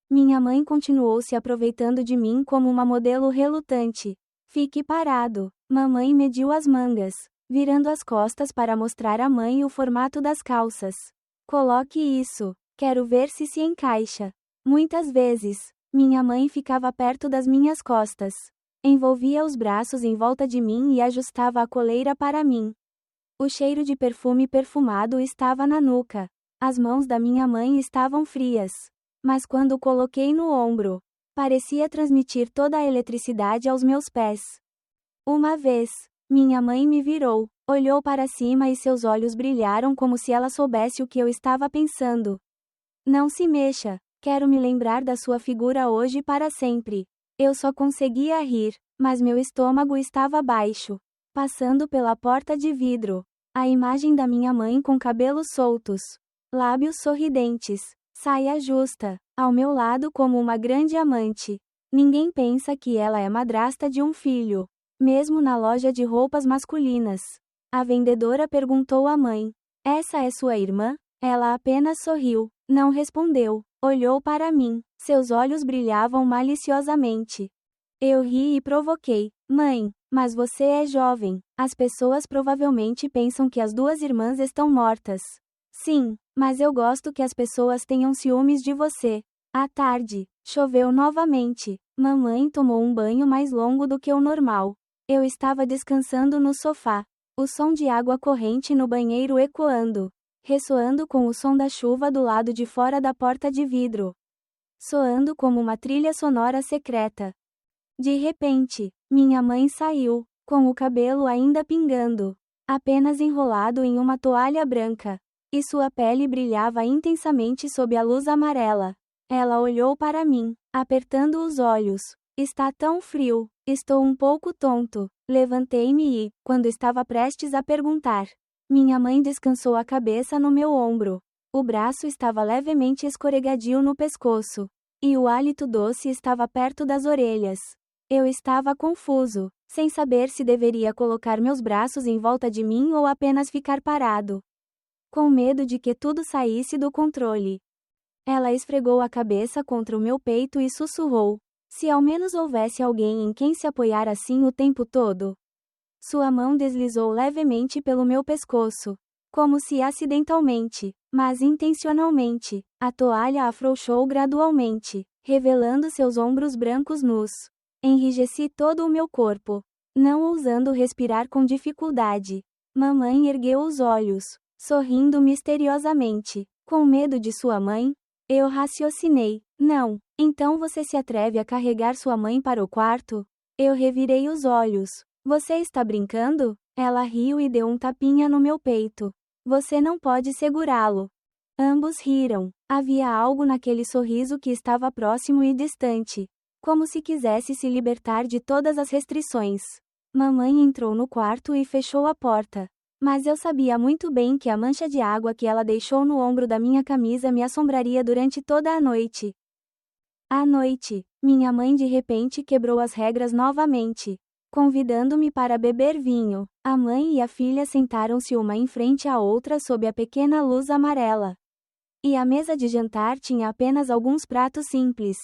[SPEAKER 1] Minha mãe continuou se aproveitando de mim como uma modelo relutante, Fique parado. Mamãe mediu as mangas, virando as costas para mostrar à mãe o formato das calças. Coloque isso. Quero ver se encaixa. Muitas vezes, minha mãe ficava perto das minhas costas. Envolvia os braços em volta de mim e ajustava a coleira para mim. O cheiro de perfume perfumado estava na nuca. As mãos da minha mãe estavam frias. Mas quando coloquei no ombro, parecia transmitir toda a eletricidade aos meus pés. Uma vez, minha mãe me virou, olhou para cima e seus olhos brilharam como se ela soubesse o que eu estava pensando. Não se mexa, quero me lembrar da sua figura hoje para sempre. Eu só conseguia rir, mas meu estômago estava baixo. Passando pela porta de vidro, a imagem da minha mãe com cabelos soltos, lábios sorridentes, saia justa, ao meu lado como uma grande amante. Ninguém pensa que ela é madrasta de um filho. Mesmo na loja de roupas masculinas. A vendedora perguntou à mãe: "Essa é sua irmã?" Ela apenas sorriu, não respondeu, olhou para mim, seus olhos brilhavam maliciosamente. Eu ri e provoquei: "Mãe, mas você é jovem. As pessoas provavelmente pensam que as duas irmãs estão mortas." "Sim, mas eu gosto que as pessoas tenham ciúmes de você." À tarde, choveu novamente. Mamãe tomou um banho mais longo do que o normal. Eu estava descansando no sofá. O som de água corrente no banheiro ecoando, ressoando com o som da chuva do lado de fora da porta de vidro. Soando como uma trilha sonora secreta. De repente, minha mãe saiu, com o cabelo ainda pingando, apenas enrolado em uma toalha branca, e sua pele brilhava intensamente sob a luz amarela. Ela olhou para mim, apertando os olhos. "Está tão frio, estou um pouco tonto." Levantei-me e, quando estava prestes a perguntar, minha mãe descansou a cabeça no meu ombro. O braço estava levemente escorregadio no pescoço, e o hálito doce estava perto das orelhas. Eu estava confuso, sem saber se deveria colocar meus braços em volta de mim ou apenas ficar parado, com medo de que tudo saísse do controle. Ela esfregou a cabeça contra o meu peito e sussurrou: "Se ao menos houvesse alguém em quem se apoiar assim o tempo todo." Sua mão deslizou levemente pelo meu pescoço, como se acidentalmente, mas intencionalmente. A toalha afrouxou gradualmente, revelando seus ombros brancos nus. Enrijeci todo o meu corpo, não ousando respirar com dificuldade. Mamãe ergueu os olhos, sorrindo misteriosamente. Com medo de sua mãe? Eu raciocinei. Não. "Então você se atreve a carregar sua mãe para o quarto?" Eu revirei os olhos. "Você está brincando?" Ela riu e deu um tapinha no meu peito. "Você não pode segurá-lo." Ambos riram. Havia algo naquele sorriso que estava próximo e distante, como se quisesse se libertar de todas as restrições. Mamãe entrou no quarto e fechou a porta. Mas eu sabia muito bem que a mancha de água que ela deixou no ombro da minha camisa me assombraria durante toda a noite. À noite, minha mãe de repente quebrou as regras novamente, convidando-me para beber vinho. A mãe e a filha sentaram-se uma em frente à outra sob a pequena luz amarela. E a mesa de jantar tinha apenas alguns pratos simples.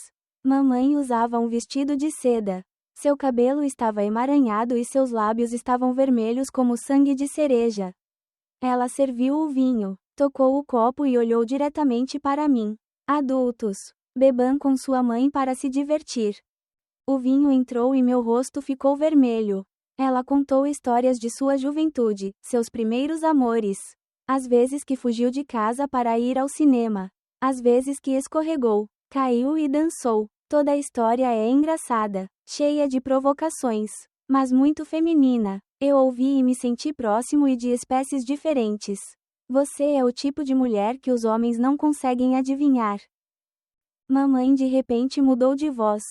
[SPEAKER 1] Mamãe usava um vestido de seda. Seu cabelo estava emaranhado e seus lábios estavam vermelhos como sangue de cereja. Ela serviu o vinho, tocou o copo e olhou diretamente para mim. "Adultos, bebam com sua mãe para se divertir." O vinho entrou e meu rosto ficou vermelho. Ela contou histórias de sua juventude, seus primeiros amores. As vezes que fugiu de casa para ir ao cinema. As vezes que escorregou, caiu e dançou. Toda a história é engraçada, cheia de provocações, mas muito feminina. Eu ouvi e me senti próximo e de espécies diferentes. Você é o tipo de mulher que os homens não conseguem adivinhar. Mamãe de repente mudou de voz.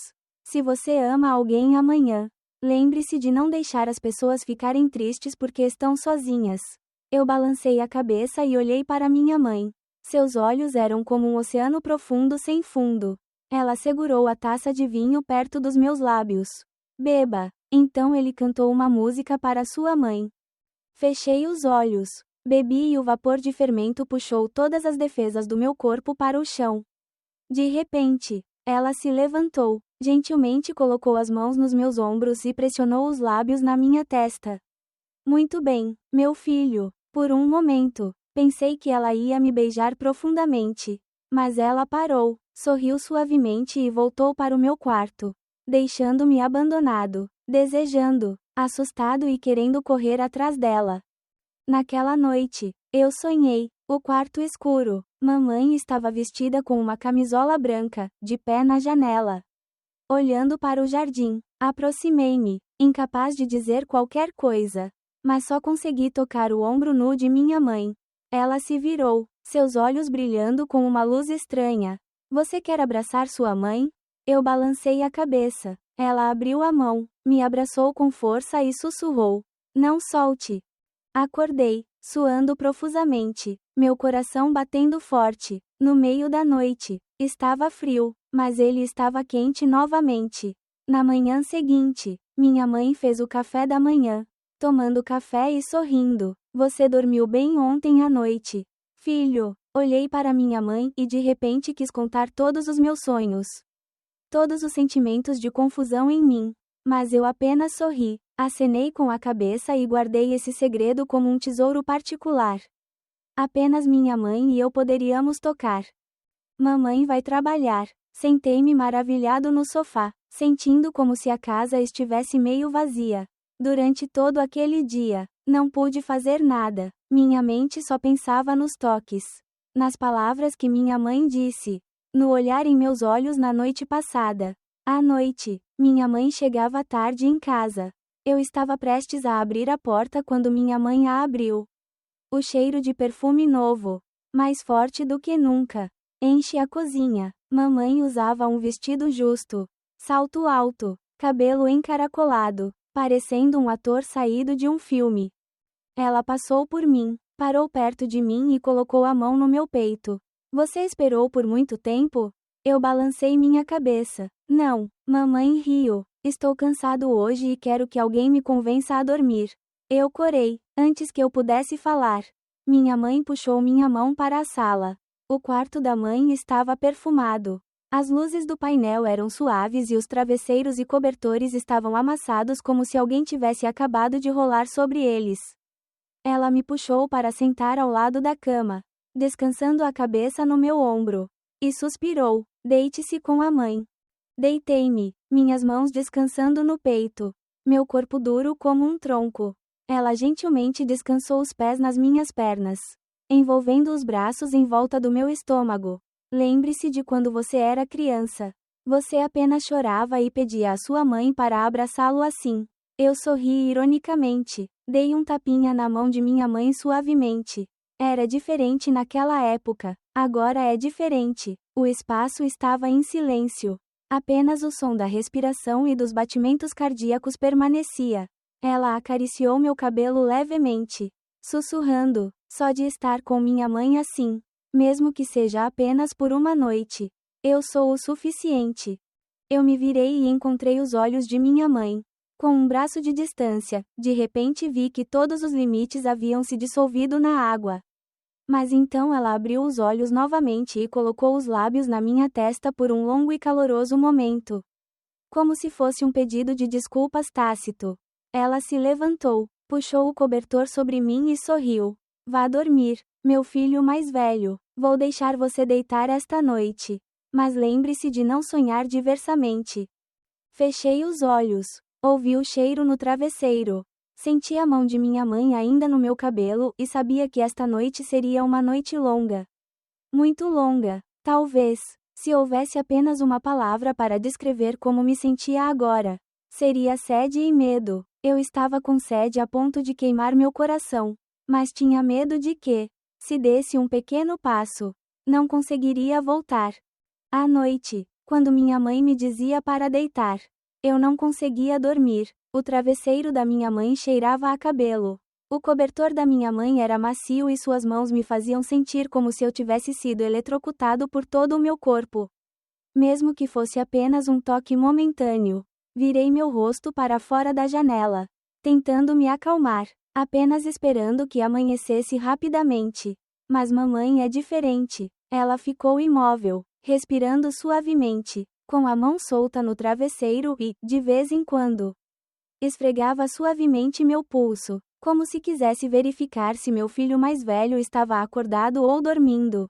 [SPEAKER 1] "Se você ama alguém amanhã, lembre-se de não deixar as pessoas ficarem tristes porque estão sozinhas." Eu balancei a cabeça e olhei para minha mãe. Seus olhos eram como um oceano profundo sem fundo. Ela segurou a taça de vinho perto dos meus lábios. "Beba." Então ele cantou uma música para sua mãe. Fechei os olhos, bebi e o vapor de fermento puxou todas as defesas do meu corpo para o chão. De repente, Ela se levantou, gentilmente colocou as mãos nos meus ombros e pressionou os lábios na minha testa. Muito bem, meu filho. Por um momento, pensei que ela ia me beijar profundamente. Mas ela parou, sorriu suavemente e voltou para o meu quarto, deixando-me abandonado, desejando, assustado e querendo correr atrás dela. Naquela noite, eu sonhei, o quarto escuro. Mamãe estava vestida com uma camisola branca, de pé na janela, olhando para o jardim. Aproximei-me, incapaz de dizer qualquer coisa, mas só consegui tocar o ombro nu de minha mãe. Ela se virou, seus olhos brilhando com uma luz estranha. Você quer abraçar sua mãe? Eu balancei a cabeça. Ela abriu a mão, me abraçou com força e sussurrou: Não solte. Acordei, suando profusamente, meu coração batendo forte. No meio da noite, estava frio, mas ele estava quente novamente. Na manhã seguinte, minha mãe fez o café da manhã, tomando café e sorrindo. Você dormiu bem ontem à noite, filho? Olhei para minha mãe e de repente quis contar todos os meus sonhos. Todos os sentimentos de confusão em mim. Mas eu apenas sorri, acenei com a cabeça e guardei esse segredo como um tesouro particular. Apenas minha mãe e eu poderíamos tocar. Mamãe vai trabalhar. Sentei-me maravilhado no sofá, sentindo como se a casa estivesse meio vazia. Durante todo aquele dia, não pude fazer nada. Minha mente só pensava nos toques, nas palavras que minha mãe disse, no olhar em meus olhos na noite passada. À noite, minha mãe chegava tarde em casa. Eu estava prestes a abrir a porta quando minha mãe a abriu. O cheiro de perfume novo, mais forte do que nunca, enche a cozinha. Mamãe usava um vestido justo, salto alto, cabelo encaracolado, parecendo um ator saído de um filme. Ela passou por mim, parou perto de mim e colocou a mão no meu peito. Você esperou por muito tempo? Eu balancei minha cabeça. Não, mamãe riu. Estou cansado hoje e quero que alguém me convença a dormir. Eu corei, antes que eu pudesse falar. Minha mãe puxou minha mão para a sala. O quarto da mãe estava perfumado. As luzes do painel eram suaves e os travesseiros e cobertores estavam amassados como se alguém tivesse acabado de rolar sobre eles. Ela me puxou para sentar ao lado da cama, descansando a cabeça no meu ombro. E suspirou: Deite-se com a mãe. Deitei-me, minhas mãos descansando no peito, meu corpo duro como um tronco. Ela gentilmente descansou os pés nas minhas pernas, envolvendo os braços em volta do meu estômago. Lembre-se de quando você era criança. Você apenas chorava e pedia à sua mãe para abraçá-lo assim. Eu sorri ironicamente, dei um tapinha na mão de minha mãe suavemente. Era diferente naquela época, agora é diferente. O espaço estava em silêncio. Apenas o som da respiração e dos batimentos cardíacos permanecia. Ela acariciou meu cabelo levemente, sussurrando: Só de estar com minha mãe assim, mesmo que seja apenas por uma noite, eu sou o suficiente. Eu me virei e encontrei os olhos de minha mãe. Com um braço de distância, de repente vi que todos os limites haviam se dissolvido na água. Mas então ela abriu os olhos novamente e colocou os lábios na minha testa por um longo e caloroso momento. Como se fosse um pedido de desculpas tácito. Ela se levantou, puxou o cobertor sobre mim e sorriu. Vá dormir, meu filho mais velho. Vou deixar você deitar esta noite. Mas lembre-se de não sonhar diversamente. Fechei os olhos. Ouvi o cheiro no travesseiro. Senti a mão de minha mãe ainda no meu cabelo e sabia que esta noite seria uma noite longa. Muito longa. Talvez, se houvesse apenas uma palavra para descrever como me sentia agora, seria sede e medo. Eu estava com sede a ponto de queimar meu coração. Mas tinha medo de que, se desse um pequeno passo, não conseguiria voltar. À noite, quando minha mãe me dizia para deitar, eu não conseguia dormir. O travesseiro da minha mãe cheirava a cabelo. O cobertor da minha mãe era macio e suas mãos me faziam sentir como se eu tivesse sido eletrocutado por todo o meu corpo. Mesmo que fosse apenas um toque momentâneo, virei meu rosto para fora da janela, tentando me acalmar, apenas esperando que amanhecesse rapidamente. Mas mamãe é diferente. Ela ficou imóvel, respirando suavemente, com a mão solta no travesseiro e, de vez em quando, esfregava suavemente meu pulso, como se quisesse verificar se meu filho mais velho estava acordado ou dormindo.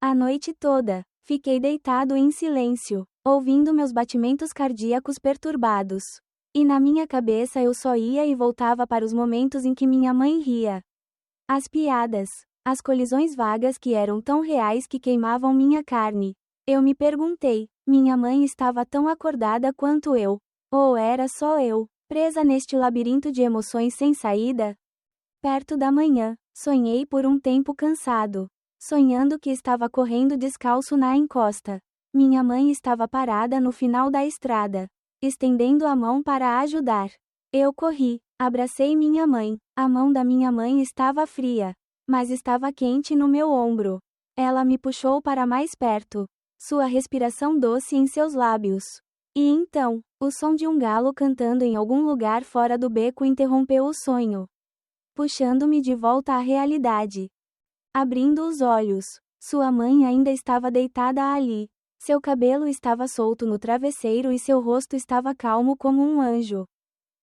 [SPEAKER 1] A noite toda, fiquei deitado em silêncio, ouvindo meus batimentos cardíacos perturbados. E na minha cabeça eu só ia e voltava para os momentos em que minha mãe ria. As piadas, as colisões vagas que eram tão reais que queimavam minha carne. Eu me perguntei, minha mãe estava tão acordada quanto eu? Ou era só eu, presa neste labirinto de emoções sem saída? Perto da manhã, sonhei por um tempo cansado, sonhando que estava correndo descalço na encosta. Minha mãe estava parada no final da estrada, estendendo a mão para ajudar. Eu corri, abracei minha mãe. A mão da minha mãe estava fria, mas estava quente no meu ombro. Ela me puxou para mais perto, sua respiração doce em seus lábios. E então, o som de um galo cantando em algum lugar fora do beco interrompeu o sonho, puxando-me de volta à realidade. Abrindo os olhos, sua mãe ainda estava deitada ali. Seu cabelo estava solto no travesseiro e seu rosto estava calmo como um anjo.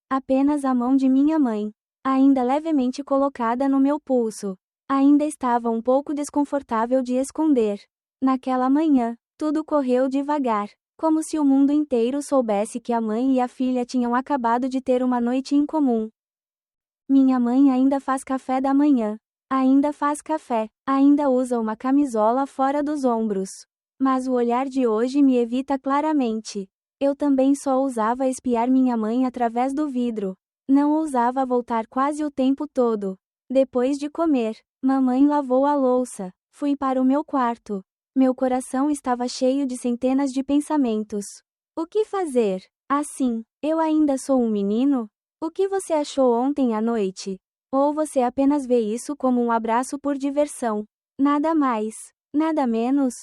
[SPEAKER 1] Apenas a mão de minha mãe, ainda levemente colocada no meu pulso, ainda estava um pouco desconfortável de esconder. Naquela manhã, tudo correu devagar, como se o mundo inteiro soubesse que a mãe e a filha tinham acabado de ter uma noite em comum. Minha mãe ainda faz café da manhã, ainda faz café, ainda usa uma camisola fora dos ombros. Mas o olhar de hoje me evita claramente. Eu também só ousava espiar minha mãe através do vidro. Não ousava voltar quase o tempo todo. Depois de comer, mamãe lavou a louça. Fui para o meu quarto. Meu coração estava cheio de centenas de pensamentos. O que fazer? Assim, eu ainda sou um menino? O que você achou ontem à noite? Ou você apenas vê isso como um abraço por diversão? Nada mais, nada menos?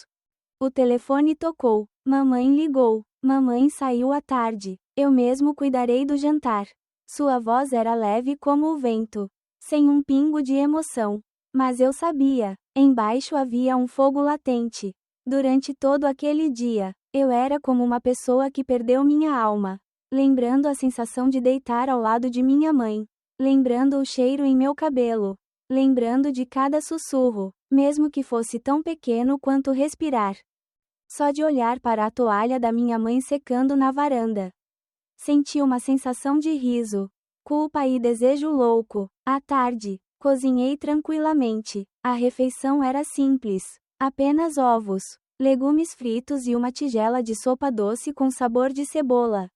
[SPEAKER 1] O telefone tocou. Mamãe ligou. Mamãe saiu à tarde. Eu mesmo cuidarei do jantar. Sua voz era leve como o vento, sem um pingo de emoção. Mas eu sabia, embaixo havia um fogo latente. Durante todo aquele dia, eu era como uma pessoa que perdeu minha alma. Lembrando a sensação de deitar ao lado de minha mãe. Lembrando o cheiro em meu cabelo. Lembrando de cada sussurro, mesmo que fosse tão pequeno quanto respirar. Só de olhar para a toalha da minha mãe secando na varanda, senti uma sensação de riso, culpa e desejo louco. À tarde, cozinhei tranquilamente. A refeição era simples, apenas ovos, legumes fritos e uma tigela de sopa doce com sabor de cebola.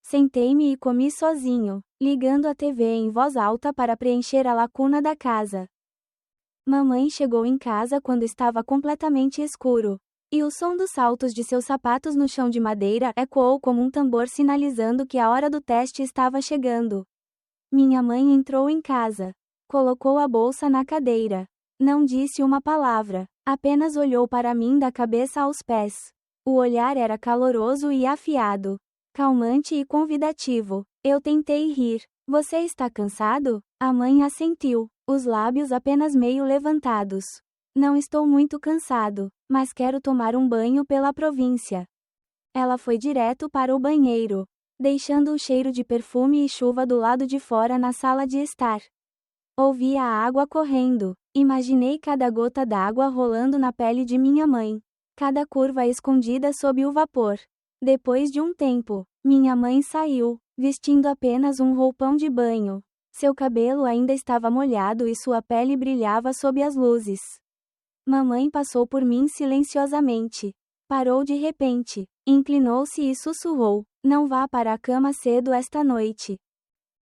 [SPEAKER 1] Sentei-me e comi sozinho, ligando a TV em voz alta para preencher a lacuna da casa. Mamãe chegou em casa quando estava completamente escuro, e o som dos saltos de seus sapatos no chão de madeira ecoou como um tambor sinalizando que a hora do teste estava chegando. Minha mãe entrou em casa, colocou a bolsa na cadeira. Não disse uma palavra, apenas olhou para mim da cabeça aos pés. O olhar era caloroso e afiado, calmante e convidativo. Eu tentei rir. Você está cansado? A mãe assentiu, os lábios apenas meio levantados. Não estou muito cansado, mas quero tomar um banho pela província. Ela foi direto para o banheiro, deixando o cheiro de perfume e chuva do lado de fora na sala de estar. Ouvi a água correndo. Imaginei cada gota d'água rolando na pele de minha mãe, cada curva escondida sob o vapor. Depois de um tempo, minha mãe saiu, vestindo apenas um roupão de banho. Seu cabelo ainda estava molhado e sua pele brilhava sob as luzes. Mamãe passou por mim silenciosamente. Parou de repente, inclinou-se e sussurrou: "Não vá para a cama cedo esta noite."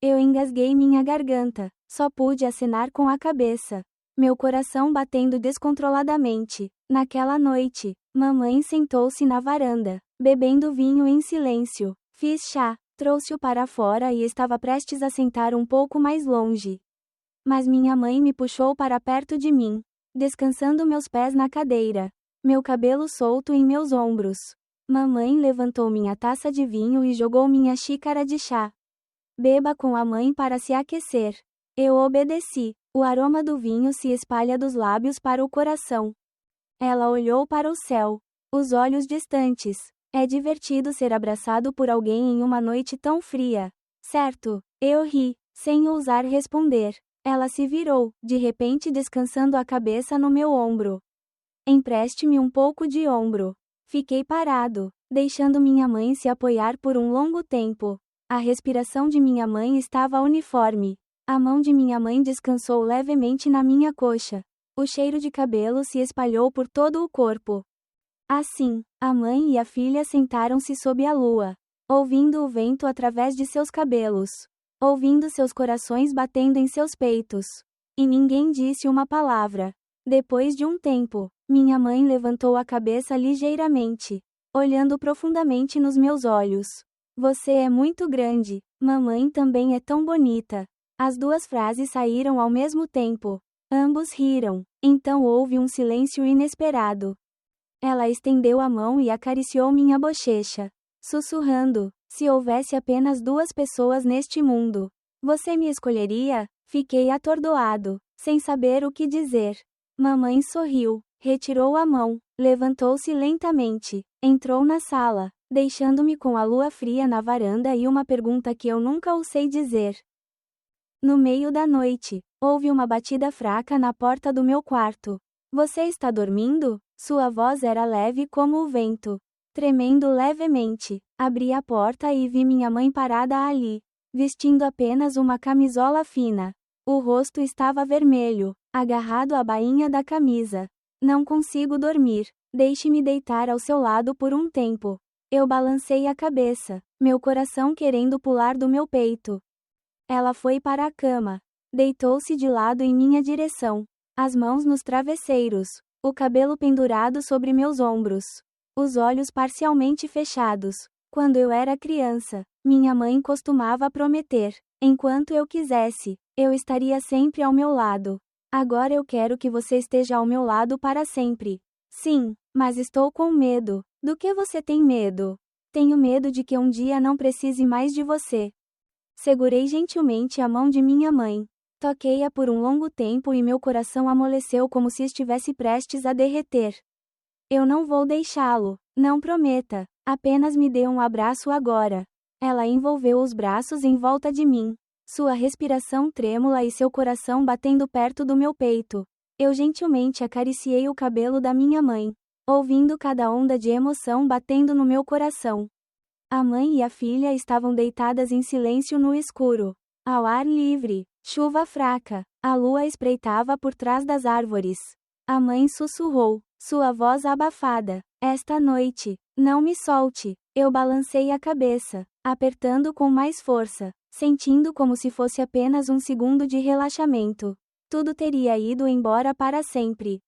[SPEAKER 1] Eu engasguei minha garganta, só pude acenar com a cabeça. Meu coração batendo descontroladamente. Naquela noite, mamãe sentou-se na varanda, bebendo vinho em silêncio. Fiz chá, trouxe-o para fora e estava prestes a sentar um pouco mais longe. Mas minha mãe me puxou para perto de mim, descansando meus pés na cadeira, meu cabelo solto em meus ombros. Mamãe levantou minha taça de vinho e jogou minha xícara de chá. Beba com a mãe para se aquecer. Eu obedeci. O aroma do vinho se espalha dos lábios para o coração. Ela olhou para o céu, os olhos distantes, É divertido ser abraçado por alguém em uma noite tão fria, certo? Eu ri, sem ousar responder. Ela se virou, de repente descansando a cabeça no meu ombro. Empreste-me um pouco de ombro. Fiquei parado, deixando minha mãe se apoiar por um longo tempo. A respiração de minha mãe estava uniforme. A mão de minha mãe descansou levemente na minha coxa. O cheiro de cabelo se espalhou por todo o corpo. Assim, a mãe e a filha sentaram-se sob a lua, ouvindo o vento através de seus cabelos, ouvindo seus corações batendo em seus peitos. E ninguém disse uma palavra. Depois de um tempo, minha mãe levantou a cabeça ligeiramente, olhando profundamente nos meus olhos. Você é muito grande, mamãe também é tão bonita. As duas frases saíram ao mesmo tempo. Ambos riram. Então houve um silêncio inesperado. Ela estendeu a mão e acariciou minha bochecha, sussurrando: se houvesse apenas duas pessoas neste mundo, você me escolheria? Fiquei atordoado, sem saber o que dizer. Mamãe sorriu, retirou a mão, levantou-se lentamente, entrou na sala, deixando-me com a lua fria na varanda e uma pergunta que eu nunca ousei dizer. No meio da noite, houve uma batida fraca na porta do meu quarto. Você está dormindo? Sua voz era leve como o vento. Tremendo levemente, abri a porta e vi minha mãe parada ali, vestindo apenas uma camisola fina. O rosto estava vermelho, agarrado à bainha da camisa. Não consigo dormir. Deixe-me deitar ao seu lado por um tempo. Eu balancei a cabeça, meu coração querendo pular do meu peito. Ela foi para a cama. Deitou-se de lado em minha direção. As mãos nos travesseiros. O cabelo pendurado sobre meus ombros. Os olhos parcialmente fechados. Quando eu era criança, minha mãe costumava prometer: enquanto eu quisesse, eu estaria sempre ao meu lado. Agora eu quero que você esteja ao meu lado para sempre. Sim, mas estou com medo. Do que você tem medo? Tenho medo de que um dia não precise mais de você. Segurei gentilmente a mão de minha mãe. Toquei-a por um longo tempo e meu coração amoleceu como se estivesse prestes a derreter. Eu não vou deixá-lo. Não prometa. Apenas me dê um abraço agora. Ela envolveu os braços em volta de mim. Sua respiração trêmula e seu coração batendo perto do meu peito. Eu gentilmente acariciei o cabelo da minha mãe, ouvindo cada onda de emoção batendo no meu coração. A mãe e a filha estavam deitadas em silêncio no escuro, ao ar livre. Chuva fraca. A lua espreitava por trás das árvores. A mãe sussurrou, sua voz abafada: esta noite, não me solte. Eu balancei a cabeça, apertando com mais força, sentindo como se fosse apenas um segundo de relaxamento. Tudo teria ido embora para sempre.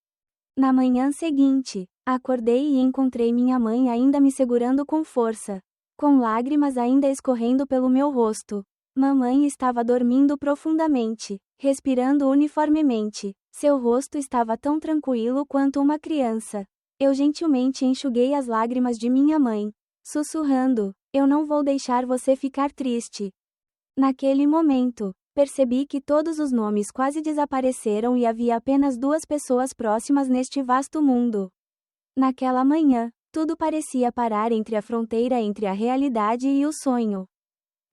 [SPEAKER 1] Na manhã seguinte, acordei e encontrei minha mãe ainda me segurando com força, com lágrimas ainda escorrendo pelo meu rosto. Mamãe estava dormindo profundamente, respirando uniformemente. Seu rosto estava tão tranquilo quanto uma criança. Eu gentilmente enxuguei as lágrimas de minha mãe, sussurrando: eu não vou deixar você ficar triste. Naquele momento, percebi que todos os nomes quase desapareceram e havia apenas duas pessoas próximas neste vasto mundo. Naquela manhã, tudo parecia parar entre a fronteira entre a realidade e o sonho.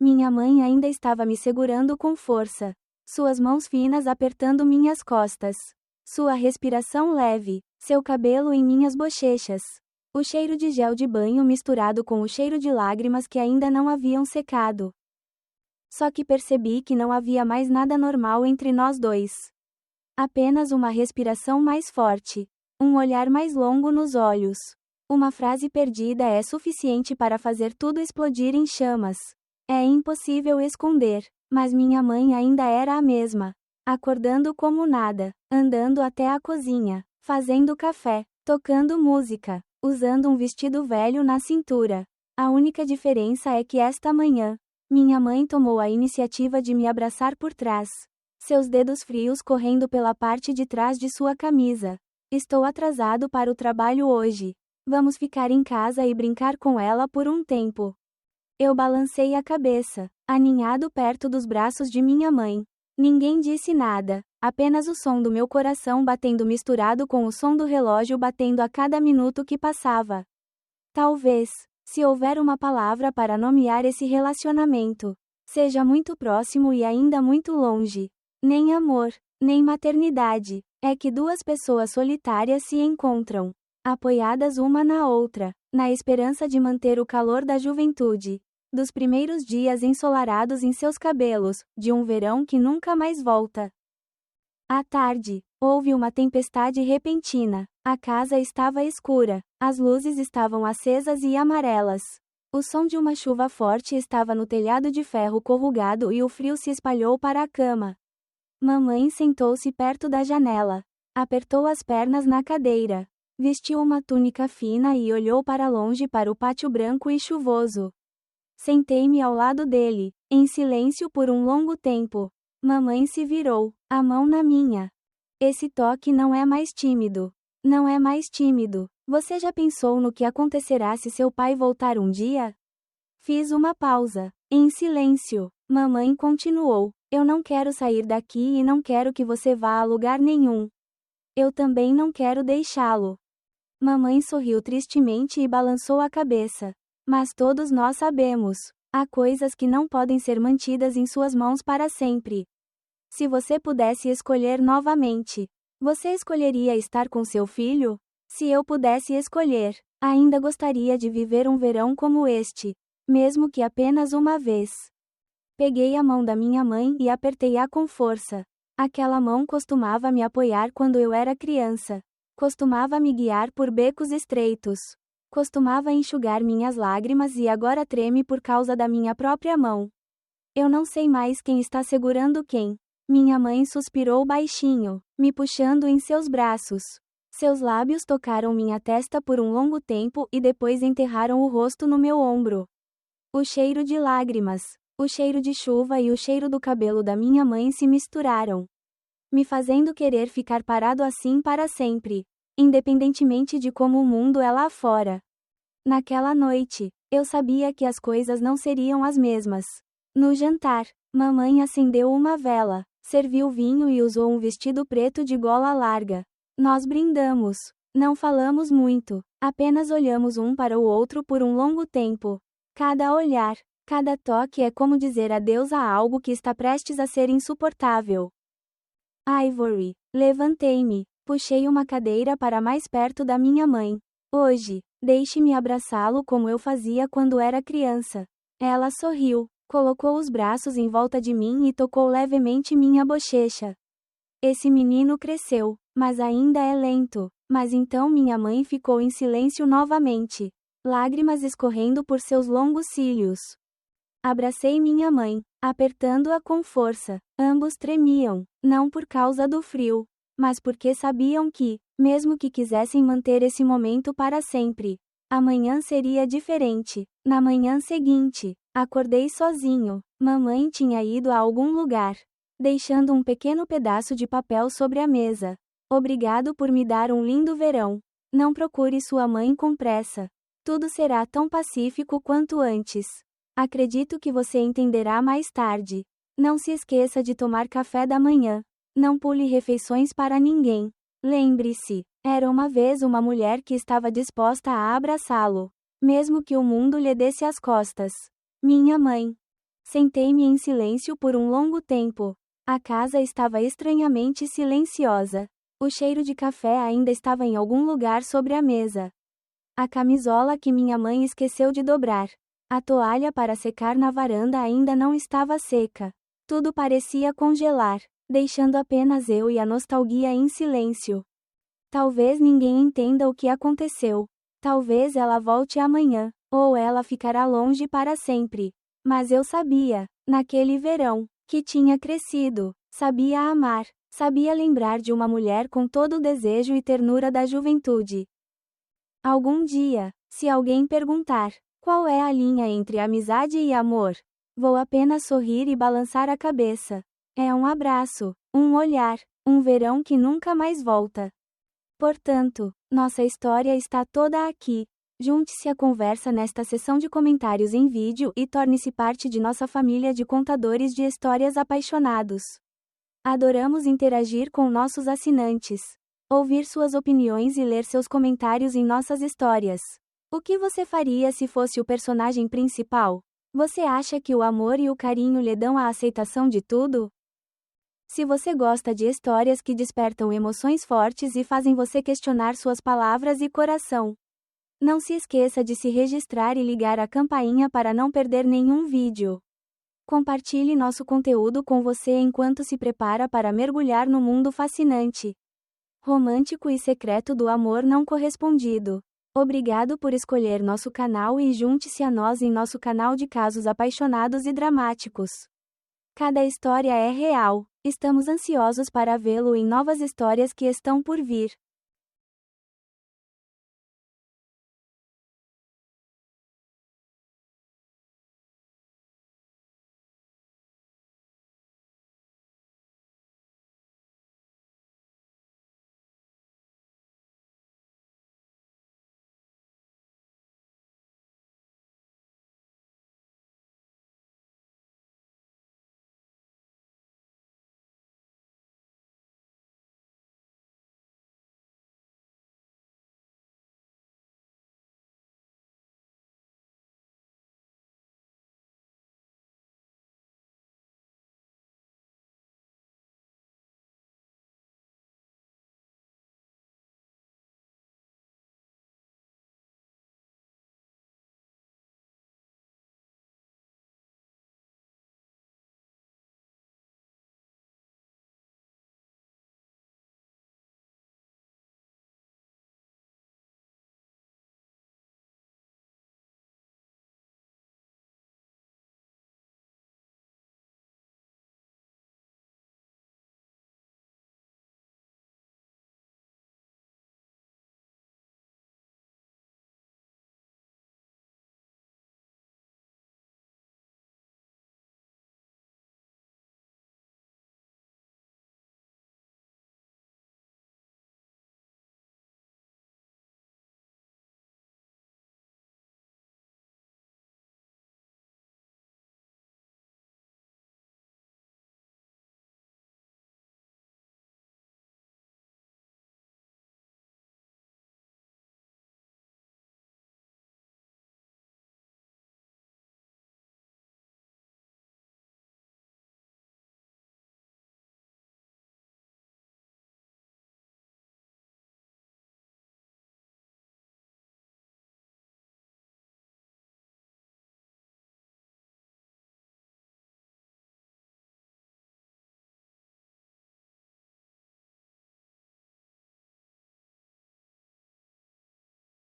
[SPEAKER 1] Minha mãe ainda estava me segurando com força, suas mãos finas apertando minhas costas, sua respiração leve, seu cabelo em minhas bochechas, o cheiro de gel de banho misturado com o cheiro de lágrimas que ainda não haviam secado. Só que percebi que não havia mais nada normal entre nós dois. Apenas uma respiração mais forte, um olhar mais longo nos olhos. Uma frase perdida é suficiente para fazer tudo explodir em chamas. É impossível esconder, mas minha mãe ainda era a mesma. Acordando como nada, andando até a cozinha, fazendo café, tocando música, usando um vestido velho na cintura. A única diferença é que esta manhã, minha mãe tomou a iniciativa de me abraçar por trás. Seus dedos frios correndo pela parte de trás de sua camisa. Estou atrasado para o trabalho hoje. Vamos ficar em casa e brincar com ela por um tempo. Eu balancei a cabeça, aninhado perto dos braços de minha mãe. Ninguém disse nada, apenas o som do meu coração batendo misturado com o som do relógio batendo a cada minuto que passava. Talvez, Se houver uma palavra para nomear esse relacionamento, seja muito próximo e ainda muito longe. Nem amor, nem maternidade. É que duas pessoas solitárias se encontram, apoiadas uma na outra, na esperança de manter o calor da juventude, dos primeiros dias ensolarados em seus cabelos, de um verão que nunca mais volta. À tarde, houve uma tempestade repentina. A casa estava escura, as luzes estavam acesas e amarelas. O som de uma chuva forte estava no telhado de ferro corrugado e o frio se espalhou para a cama. Mamãe sentou-se perto da janela. Apertou as pernas na cadeira. Vestiu uma túnica fina e olhou para longe para o pátio branco e chuvoso. Sentei-me ao lado dele, em silêncio por um longo tempo. Mamãe se virou, a mão na minha. Esse toque não é mais tímido. Não é mais tímido. Você já pensou no que acontecerá se seu pai voltar um dia? Fiz uma pausa. Em silêncio. Mamãe continuou. Eu não quero sair daqui e não quero que você vá a lugar nenhum. Eu também não quero deixá-lo. Mamãe sorriu tristemente e balançou a cabeça. Mas todos nós sabemos. Há coisas que não podem ser mantidas em suas mãos para sempre. Se você pudesse escolher novamente, você escolheria estar com seu filho? Se eu pudesse escolher, ainda gostaria de viver um verão como este, mesmo que apenas uma vez. Peguei a mão da minha mãe e apertei-a com força. Aquela mão costumava me apoiar quando eu era criança. Costumava me guiar por becos estreitos. Costumava enxugar minhas lágrimas e agora treme por causa da minha própria mão. Eu não sei mais quem está segurando quem. Minha mãe suspirou baixinho, me puxando em seus braços. Seus lábios tocaram minha testa por um longo tempo e depois enterraram o rosto no meu ombro. O cheiro de lágrimas, o cheiro de chuva e o cheiro do cabelo da minha mãe se misturaram, me fazendo querer ficar parado assim para sempre, independentemente de como o mundo é lá fora. Naquela noite, eu sabia que as coisas não seriam as mesmas. No jantar, mamãe acendeu uma vela, serviu vinho e usou um vestido preto de gola larga. Nós brindamos. Não falamos muito, apenas olhamos um para o outro por um longo tempo. Cada olhar, cada toque é como dizer adeus a algo que está prestes a ser insuportável. Ivory. Levantei-me, puxei uma cadeira para mais perto da minha mãe. Hoje, deixe-me abraçá-lo como eu fazia quando era criança. Ela sorriu, colocou os braços em volta de mim e tocou levemente minha bochecha. Esse menino cresceu, mas ainda é lento. Mas então minha mãe ficou em silêncio novamente, lágrimas escorrendo por seus longos cílios. Abracei minha mãe, apertando-a com força. Ambos tremiam, não por causa do frio, mas porque sabiam que, mesmo que quisessem manter esse momento para sempre, amanhã seria diferente. Na manhã seguinte, acordei sozinho. Mamãe tinha ido a algum lugar, deixando um pequeno pedaço de papel sobre a mesa. Obrigado por me dar um lindo verão. Não procure sua mãe com pressa. Tudo será tão pacífico quanto antes. Acredito que você entenderá mais tarde. Não se esqueça de tomar café da manhã. Não pule refeições para ninguém. Lembre-se, era uma vez uma mulher que estava disposta a abraçá-lo, mesmo que o mundo lhe desse as costas. Minha mãe. Sentei-me em silêncio por um longo tempo. A casa estava estranhamente silenciosa. O cheiro de café ainda estava em algum lugar sobre a mesa. A camisola que minha mãe esqueceu de dobrar. A toalha para secar na varanda ainda não estava seca. Tudo parecia congelar, deixando apenas eu e a nostalgia em silêncio. Talvez ninguém entenda o que aconteceu. Talvez ela volte amanhã, ou ela ficará longe para sempre. Mas eu sabia, naquele verão, que tinha crescido, sabia amar, sabia lembrar de uma mulher com todo o desejo e ternura da juventude. Algum dia, se alguém perguntar, qual é a linha entre amizade e amor? Vou apenas sorrir e balançar a cabeça. É um abraço, um olhar, um verão que nunca mais volta. Portanto, nossa história está toda aqui. Junte-se à conversa nesta seção de comentários em vídeo e torne-se parte de nossa família de contadores de histórias apaixonados. Adoramos interagir com nossos assinantes, ouvir suas opiniões e ler seus comentários em nossas histórias. O que você faria se fosse o personagem principal? Você acha que o amor e o carinho lhe dão a aceitação de tudo? Se você gosta de histórias que despertam emoções fortes e fazem você questionar suas palavras e coração, não se esqueça de se registrar e ligar a campainha para não perder nenhum vídeo. Compartilhe nosso conteúdo com você enquanto se prepara para mergulhar no mundo fascinante, romântico e secreto do amor não correspondido. Obrigado por escolher nosso canal e junte-se a nós em nosso canal de casos apaixonados e dramáticos. Cada história é real. Estamos ansiosos para vê-lo em novas histórias que estão por vir.